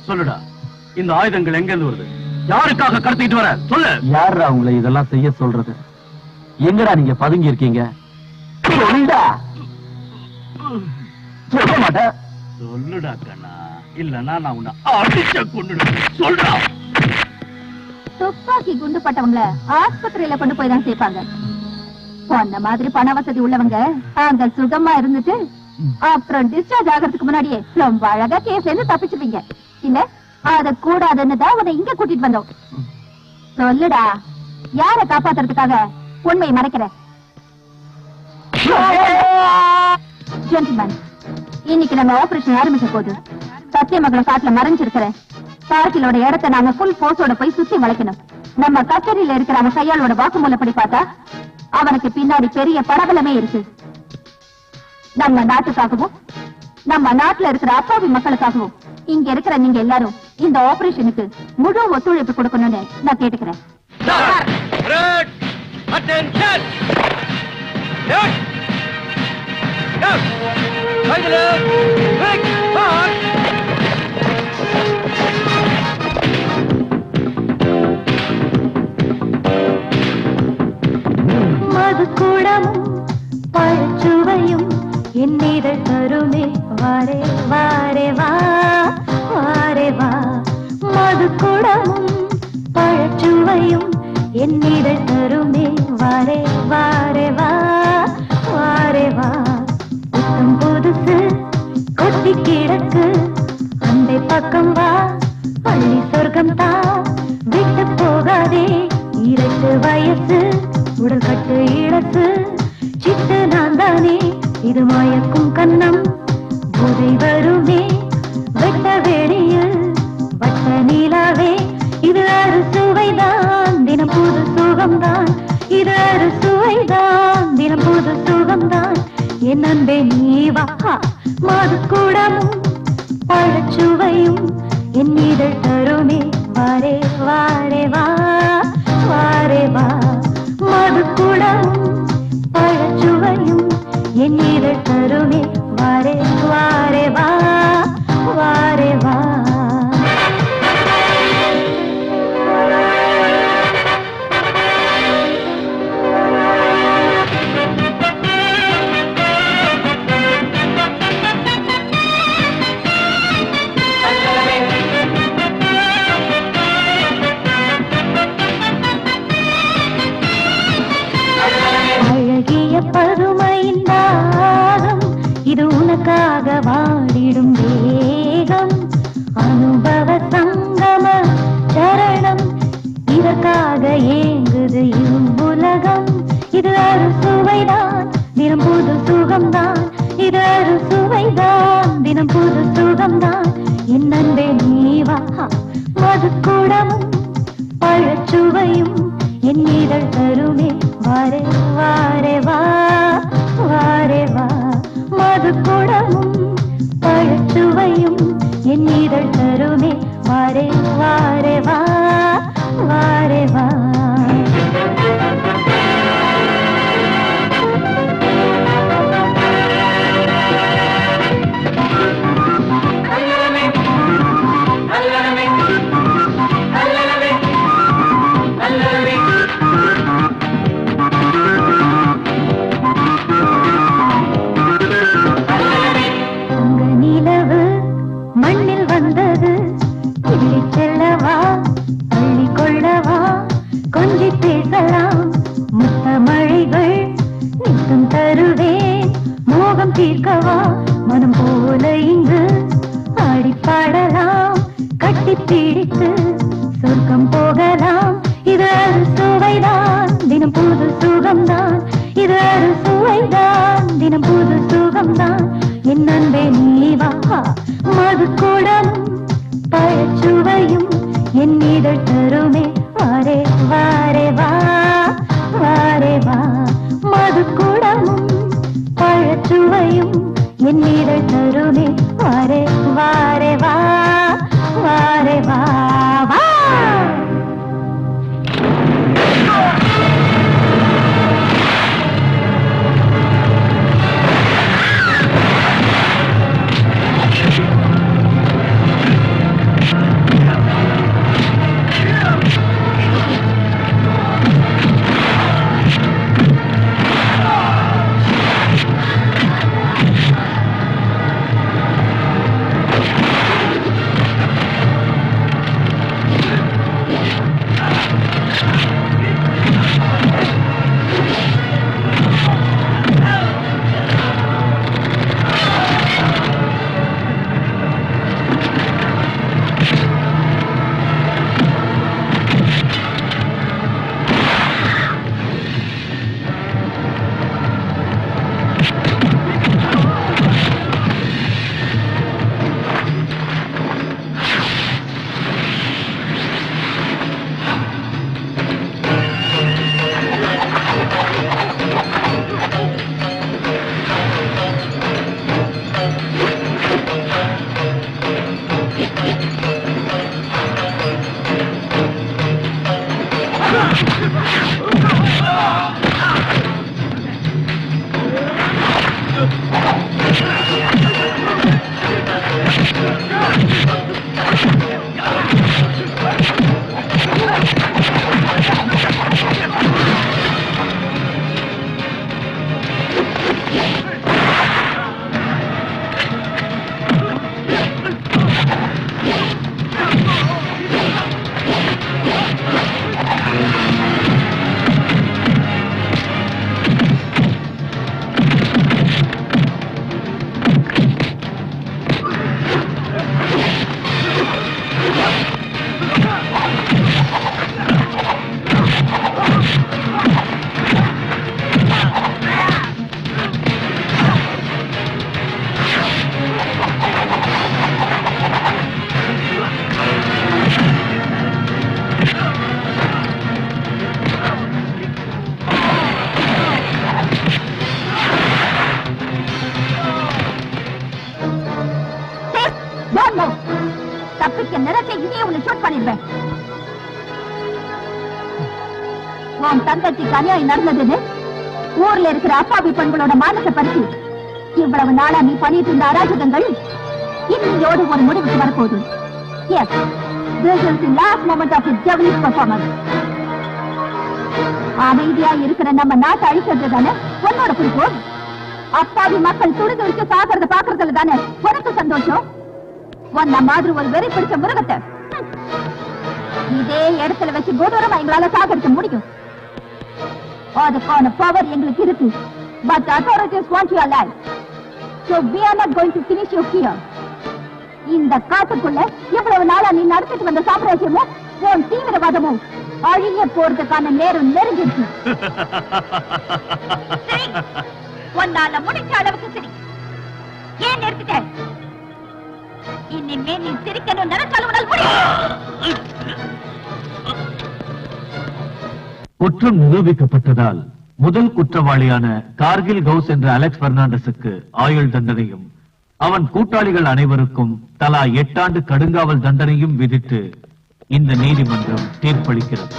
சொல்லுடா, இந்த ஆயுதங்கள் எங்க இருந்து வருது? யாருக்காக கடத்திட்டு வர? சொல்லு. யாரா உங்களை இதெல்லாம் செய்ய சொல்றது? எங்கடா நீங்க பதுங்கி இருக்கீங்க? சொல்லுடா. சொல்ல மாட்டேன். சொல்லுடா கண்ணா, இல்லன்னா நான் உன்னை அடிச்ச கொன்னுடுவேன். சொல்றா. துப்பாக்கி குண்டு பட்டவங்கள ஆஸ்பத்திரியில கொண்டு போய் தான் சேர்ப்பாங்க. அந்த மாதிரி பண வசதி உள்ளவங்க அங்க சுகமா இருந்துட்டு அப்புறம் டிஸ்சார்ஜ் ஆகிறதுக்கு முன்னாடியே ரொம்ப அழகா கேஸ்ல இருந்து தப்பிச்சுவீங்க. இல்ல அத கூடாதுன்னு தான் உன்னை இங்க கூட்டிட்டு வந்தோம். சொல்லுடா, யார காப்பாத்துறதுக்காக உண்மையை மறைக்கிற? ஜென்டில்மேன், இன்னைக்கு நம்ம ஆபரேஷன் ஆரம்பிக்க போது சத்தியமங்கலம் காட்டுல மறைஞ்சிருக்கிற பார்க்கிலோட இடத்தை நாங்க ஃபுல் போர்ஸோட போய் சுத்தி வளைக்கணும். நம்ம கச்சேரியில இருக்கிற அவன் கையாளோட வாக்குமூலப்படி பார்த்தா அவனுக்கு பின்னாடி பெரிய பரபலமே இருக்கு. நம்ம நாட்டுக்காகவும் நம்ம நாட்டுல இருக்கிற அப்பாவி மக்களுக்காகவும் இங்க இருக்கிற நீங்க எல்லாரும் இந்த ஆபரேஷனுக்கு முழு ஒத்துழைப்பு கொடுக்கணும்னு நான் கேட்டுக்கிறேன். மதுக்குடமும் பழச்சுவையும் என்னிதழ் தருமே வாரே வாரே வா வாரே வா. மதுக்குடமும் பழச்சுவையும் என்னிதழ் தருமே வாரே வாரே வா வாரே வா. புத்தம் புதுசு கொட்டி கிடக்கு அண்டை பக்கம் வா, பள்ளி சொர்க்கம் தா விட்டு போகாதே. 2 வயசு உடல் கட்டு இழத்து சிட்டு நான் தானே, இது மயக்கும் கண்ணம் போதை வருமே. வெட்ட வெளியில் வட்ட நீலாவே, இது அறுசுவைதான் தினம் புது சுகம்தான். இது அறுசுவைதான் தினம் புது சுகம்தான். என் அன்பே நீ வா. மதுக்குடமும் பழச்சுவையும் என் இதழ் தருமே வாரே வாரே வா வாரே வா. மதுக்குடமும் பழச்சுவையும் என் இதழ் தருமே வாரே வாரே வா வாரே வா. உனக்காக வாடிடும் வேகம் அனுபவ சங்கம சரணம் இதற்காக ஏங்குது இவ்வுலகம் இது ஒரு சுவைதான் தினம் புது சுகம்தான் இது ஒரு சுவைதான் தினம் புது சுகம்தான் என் அன்பே நீவா மதுக்கூடமும் பழச்சுவையும் என் இதழ் தருமே வாரே வாரே வா வாரே வா மதுக்கூடமும் பழச்சுவையும் என் இதழ் தருமே வாரே வாரே வா வாரே வா தீர்க்கவா மனம் போல இங்கு ஆடிப்பாடலாம் கட்டி பிடித்து சொர்க்கம் போகலாம் இது சுவைதான் தினம் புது சுகம்தான் இது சுவைதான் தினம் புது சுகம்தான் என் அன்பே நீவா மதுக்கூடம் பழச்சுவையும் என் இதழ் தருமே வாரே வாரே வா வாரே வா மதுக்கூடமும் பழச்சுவையும் என் இதழ் தருமே வாரே வாரே வா வாரே வா வா தப்பிக்க நிறத்தை இங்கே உன்னை ஷூட் பண்ணிடுவேன். உன் தங்கச்சிக்கு அநியாயம் நடந்ததுன்னு ஊர்ல இருக்கிற அப்பாவி பெண்களோட மானத்தை பறிச்சு இவ்வளவு நாளா நீ பண்ணிட்டு இருந்த அராஜகங்கள் இன்னையோடு ஒரு முடிவுக்கு வரப்போகுது. Yes, this is the last moment of his devilish performance. அமைதியா இருக்கிற நம்ம நாட்டை அழிக்கிறது தானே உன்னோட குறிக்கோள். அப்பாவி மக்கள் துடிதுடிச்சு சாகிறத பாக்குறதுல தானே உனக்கு சந்தோஷம். உன்ன மாதிரி ஒரு வெறி பிடிச்ச மிருகத்தை இதே இடத்துல வச்சு கொடூரமா எங்களால சாகடிக்க முடியும். அதுக்கான பவர் எங்களுக்கு இருக்கு. But the authorities want you alive. So we are not going to finish you here. இந்த காட்டுக்குள்ள எவ்வளவு நாளா நீ நடத்திட்டு வந்த சாம்ராஜ்யமும் உன் தீவிரவாதமும் அழிய போறதுக்கான நேரம் நெருங்கிடுச்சு. உன்னால முடிஞ்ச அளவுக்கு சரி. ஏன் நிறுத்திட்ட? இனிமே நீ சிரிக்கணும் நினைச்சாலும் உன்னால் முடியும். குற்றம் நிரூபிக்கப்பட்டதால் முதல் குற்றவாளியான கார்கில் கவுஸ் என்ற அலெக்ஸ் பெர்னாண்டஸுக்கு ஆயுள் தண்டனையும் அவன் கூட்டாளிகள் அனைவருக்கும் தலா 8 ஆண்டு கடுங்காவல் தண்டனையும் விதித்து இந்த நீதிமன்றம் தீர்ப்பளிக்கிறது.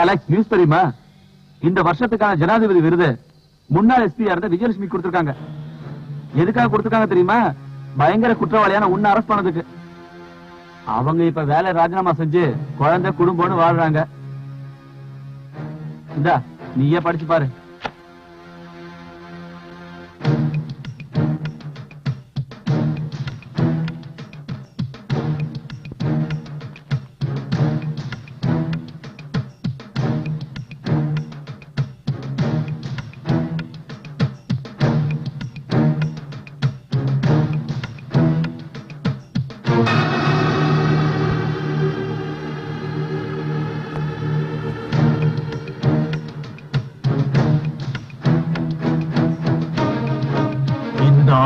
அலெக்ஸ் நியூஸ் தெரியுமா? இந்த வருஷத்துக்கான ஜனாதிபதி விருது முன்னாள் எஸ்பி இருந்த விஜயலட்சுமி கொடுத்திருக்காங்க. எதுக்காக கொடுத்திருக்காங்க தெரியுமா? பயங்கர குற்றவாளியான உன்னை அரெஸ்ட் பண்ணதுக்கு. அவங்க இப்ப வேலை ராஜினாமா செஞ்சு குழந்தை குடும்பம்னு வாழ்றாங்க. இந்தா நீயே படிச்சு பாரு.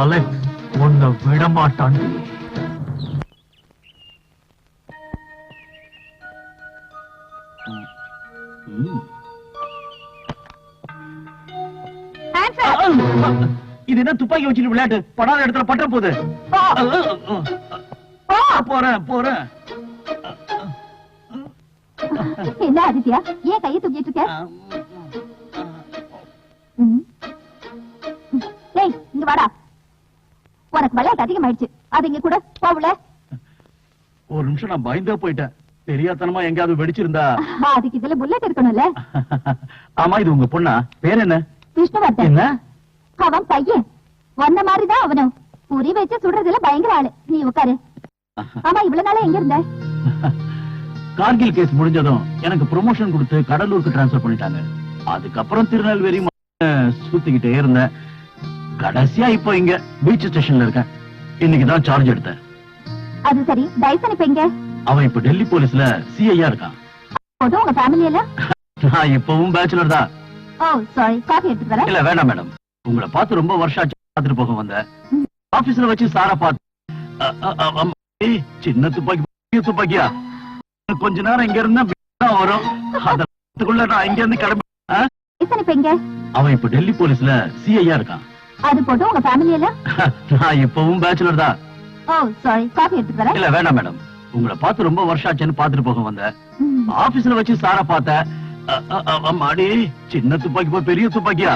அலெக்ஸ் உன்னை விடமாட்டான். இது என்ன துப்பாக்கி வச்சுட்டு விளையாட்டு? படாத இடத்துல பட்ட போகுது. போறேன். என்ன ஆதித்யா, ஏன் கையை தூக்கிட்டு இருக்க? ஏய் இங்க வாடா. உனக்கு விளையாட்டு அதிகமாயிடுச்சு. அது இங்க கூட போகல. ஒரு நிமிஷம் நான் பயந்தே போயிட்டேன். தெரியாதனமா எங்கயாவது வெடிச்சிருந்தா? அதுக்கு இதுல புல்லட் இருக்கணும்ல. ஆமா, இது உங்க பொண்ணா? பேர் என்ன? விஷ்ணுவர்தன். என்ன? அவன் பையன். வந்த மாதிரிதான் அவனும். புரி வச்சு சுடுறதுல பயங்கர ஆளு. நீ உட்காரு. ஆமா, இவ்வளவு நாளா எங்க இருந்த? கார்கில் கேஸ் முடிஞ்சதும் எனக்கு ப்ரொமோஷன் கொடுத்து கடலூருக்கு டிரான்ஸ்பர் பண்ணிட்டாங்க. அதுக்கப்புறம் திருநெல்வேலி சுத்திக்கிட்டே இருந்தேன். கடைசியா இப்போ இங்க பீச் ஸ்டேஷன்ல இருக்கேன். இன்னைக்குதான் சார்ஜ் எடுத்தேன். அது சரி, டைசன் இப்ப எங்க? அவன் இப்ப டெல்லி போலீஸ்ல சிஐயா இருக்கான். போதும், உங்க ஃபேமிலியில? நான் இப்பவும் பேச்சுலர் தான். ஓ சாரி, காஃபி எடுத்துட்டு வரேன். இல்ல வேண்டாம் மேடம், உங்களை பார்த்து ரொம்ப வருஷம் ஆச்சு. பார்த்துட்டு போக வந்தேன். ஆபீஸ்ல வச்சு சாரா பார்த்து சின்ன துப்பாக்கியா கொஞ்ச நேரம் இங்க இருந்தா வரும். அதுக்குள்ள நான் இங்க இருந்து கிளம்பி. இப்ப எங்க? அவன் இப்ப டெல்லி போலீஸ்ல சிஐயா இருக்கான். அது போதும், உங்க ஃபேமிலியில? நான் இப்பவும் பேச்சுலர் தான். ஓ சாரி, காஃபி எடுத்துட்டு வரேன். இல்ல வேண்டாம் மேடம், உங்களை பார்த்து ரொம்ப வருஷம் ஆச்சுன்னு பார்த்துட்டு போக வந்தேன். ஆபீஸ்ல வச்சு சாரா பார்த்தேன். மாடி சின்ன துப்பாக்கி போய் பெரிய துப்பாக்கியா?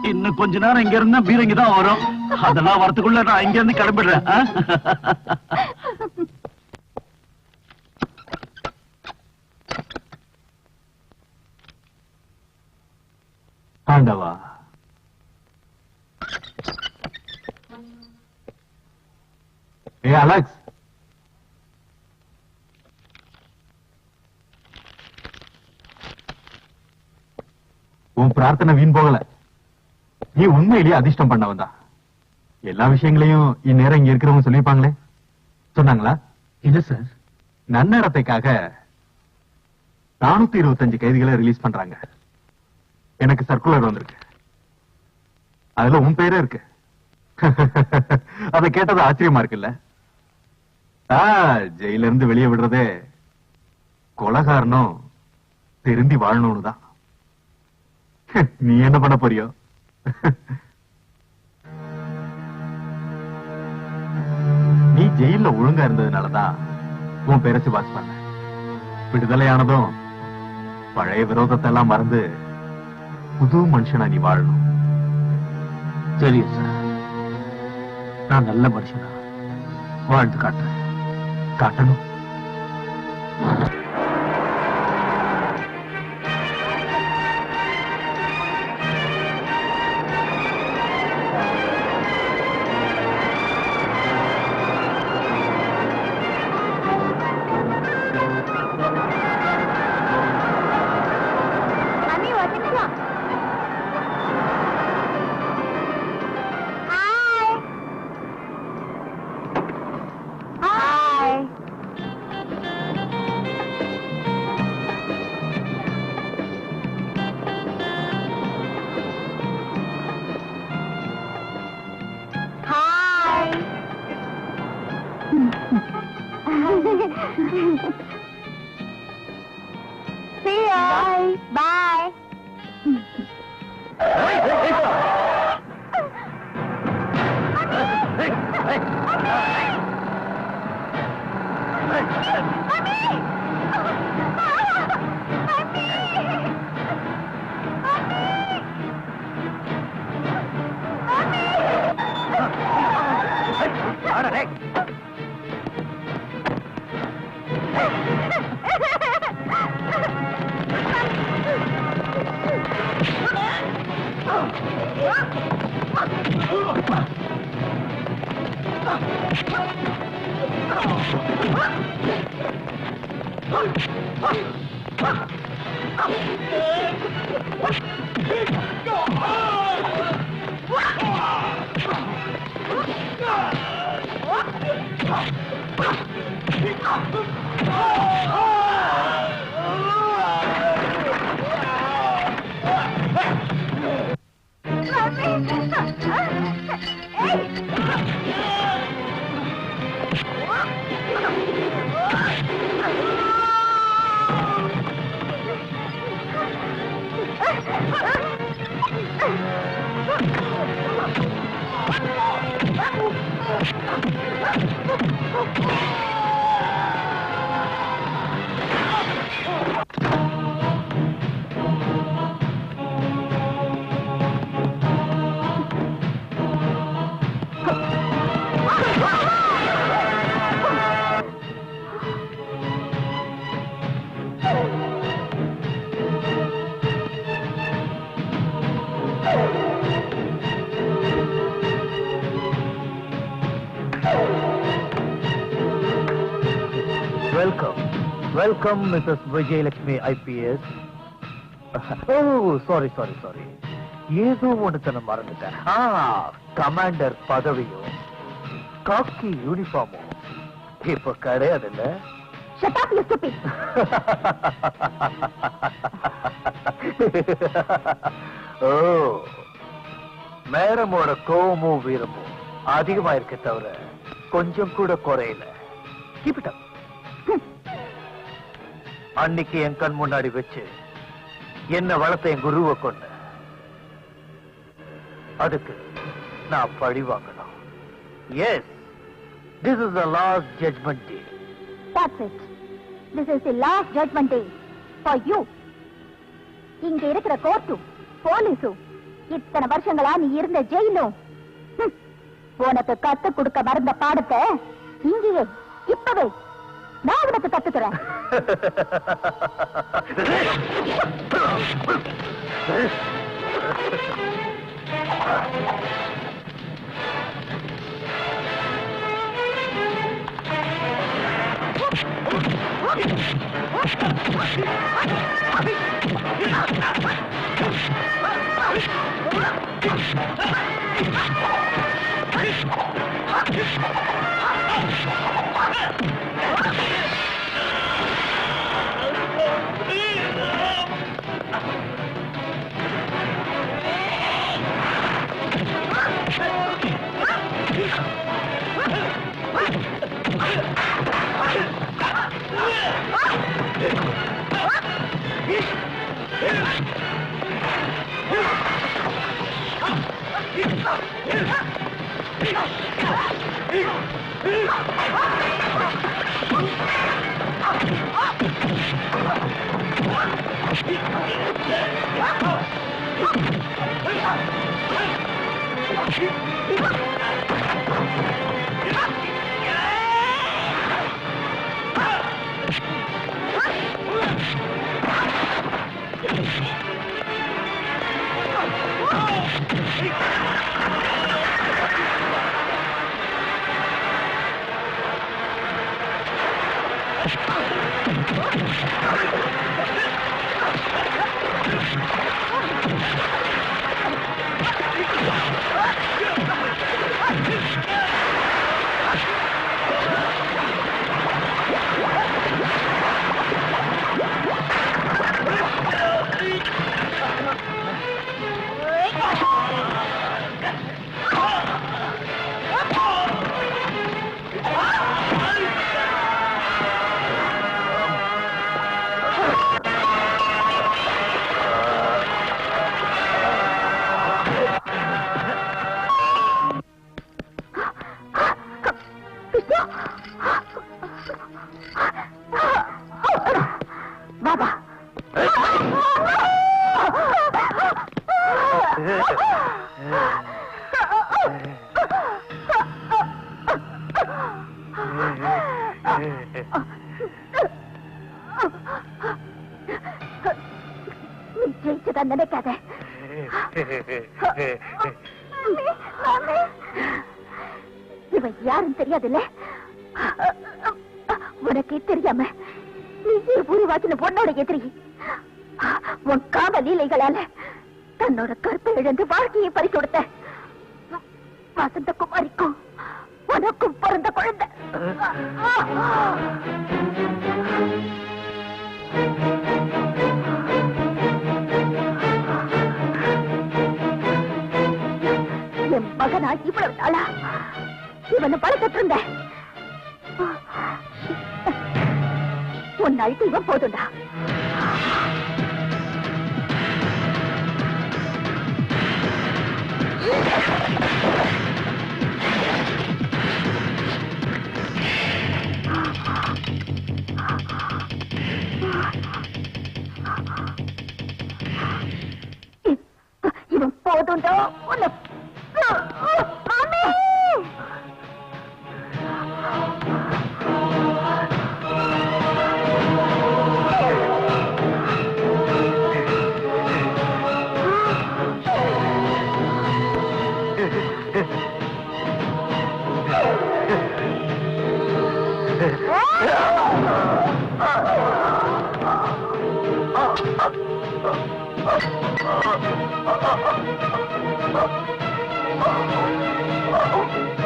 இன்னும் கொஞ்ச நேரம் இங்க இருந்தா பீரங்கி தான் வரும். அதெல்லாம் வரத்துக்குள்ள நான் இங்க இருந்து கிளம்பிடுறேன். ஆண்டவா, அலெக்ஸ், உன் பிரார்த்தனை வீண் போகல. நீ உண்மையிலேயே அதிர்ஷ்டம் பண்ணவன் தான். எல்லா விஷயங்களையும் இந்நேரம் இங்க இருக்கிறவங்க சொல்லிருப்பாங்களே, சொன்னாங்களா? இல்ல சார். நன்னடத்தைக்காக 425 கைதிகளை ரிலீஸ் பண்றாங்க. எனக்கு சர்க்குலர் வந்திருக்கு. அதுல உன் பேரே இருக்கு. அதை கேட்டது ஆச்சரியமா இருக்குல்ல? ஜெயில இருந்து வெளியே விடுறதே கொலைகாரனும் திருந்தி வாழணும்னு தான். நீ என்ன பண்ண போறியோ? நீ ஜெயில ஒழுங்கா இருந்ததுனாலதான் உன் பேரை சிபாஸ் பண்ண. விடுதலையானதும் பழைய விரோதத்தை எல்லாம் மறந்து புது மனுஷனா நீ வாழணும். சரி சார், நான் நல்ல மனுஷனா வாழ்ந்து காட்டுறேன். காட்டணும். See you. Bye. Welcome, Mrs. Vijayalakshmi IPS. Oh, sorry. ஏதோ ஒன்று மறந்துட்டேன். கமாண்டர் பதவியும் காக்கி யூனிஃபார்மும் இப்ப கிடையாதுல்ல? Shut up, you stupid. ஓ, மேரமோட கோவமும் வீரமும் அதிகமா இருக்க தவிர கொஞ்சம் கூட குறையல. Keep it up. அன்னைக்கு என் கண் முன்னாடி வச்சு என்ன வளர்த்த என் குருவை கொண்ட, அதுக்கு நான் பழி வாங்கணும். Yes, this is the last judgment day. That's it. This is the last judgment day for you. இங்க இருக்கிற கோர்ட்டும் போலீஸும் இத்தனை வருஷங்களா நீ இருந்த ஜெயிலும் உனக்கு கத்து கொடுக்க மறந்த பாடத்தை இங்கேயே இப்பவே நான் உனக்கு கத்துக்கிறேன். ஜெயிச்சதான் நினைக்காத. இவன் யாரும் தெரியாதுல்ல, உனக்கே தெரியாம நீ உருவாக்கின பொண்ணோட எதிரி. உன் காம லீலைகளால தன்னோட கற்பை இழந்து வாழ்க்கையை பறி கொடுத்த வசந்த குமாரிக்கும் உனக்கும் பிறந்த குழந்தை. என் மகனா இவ்வளவு நாளா இவனை வளர்த்துட்டு இருந்த உன் அழுத்து இவன் போதுண்டா. இவன் போதுண்டா உன்னை. மாமி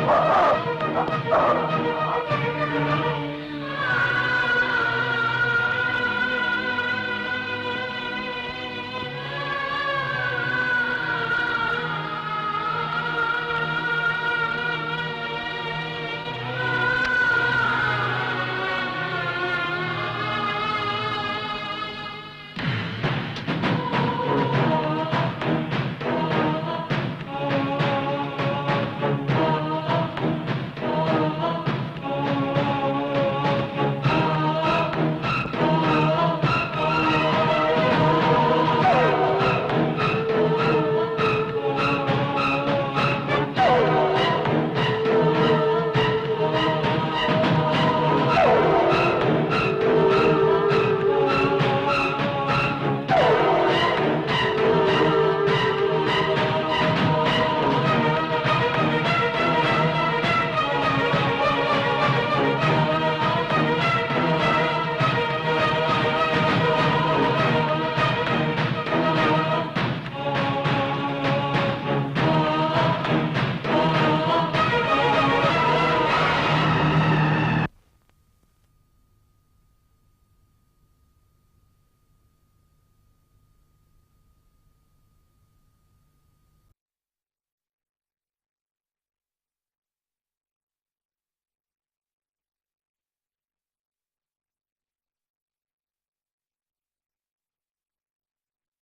Oh!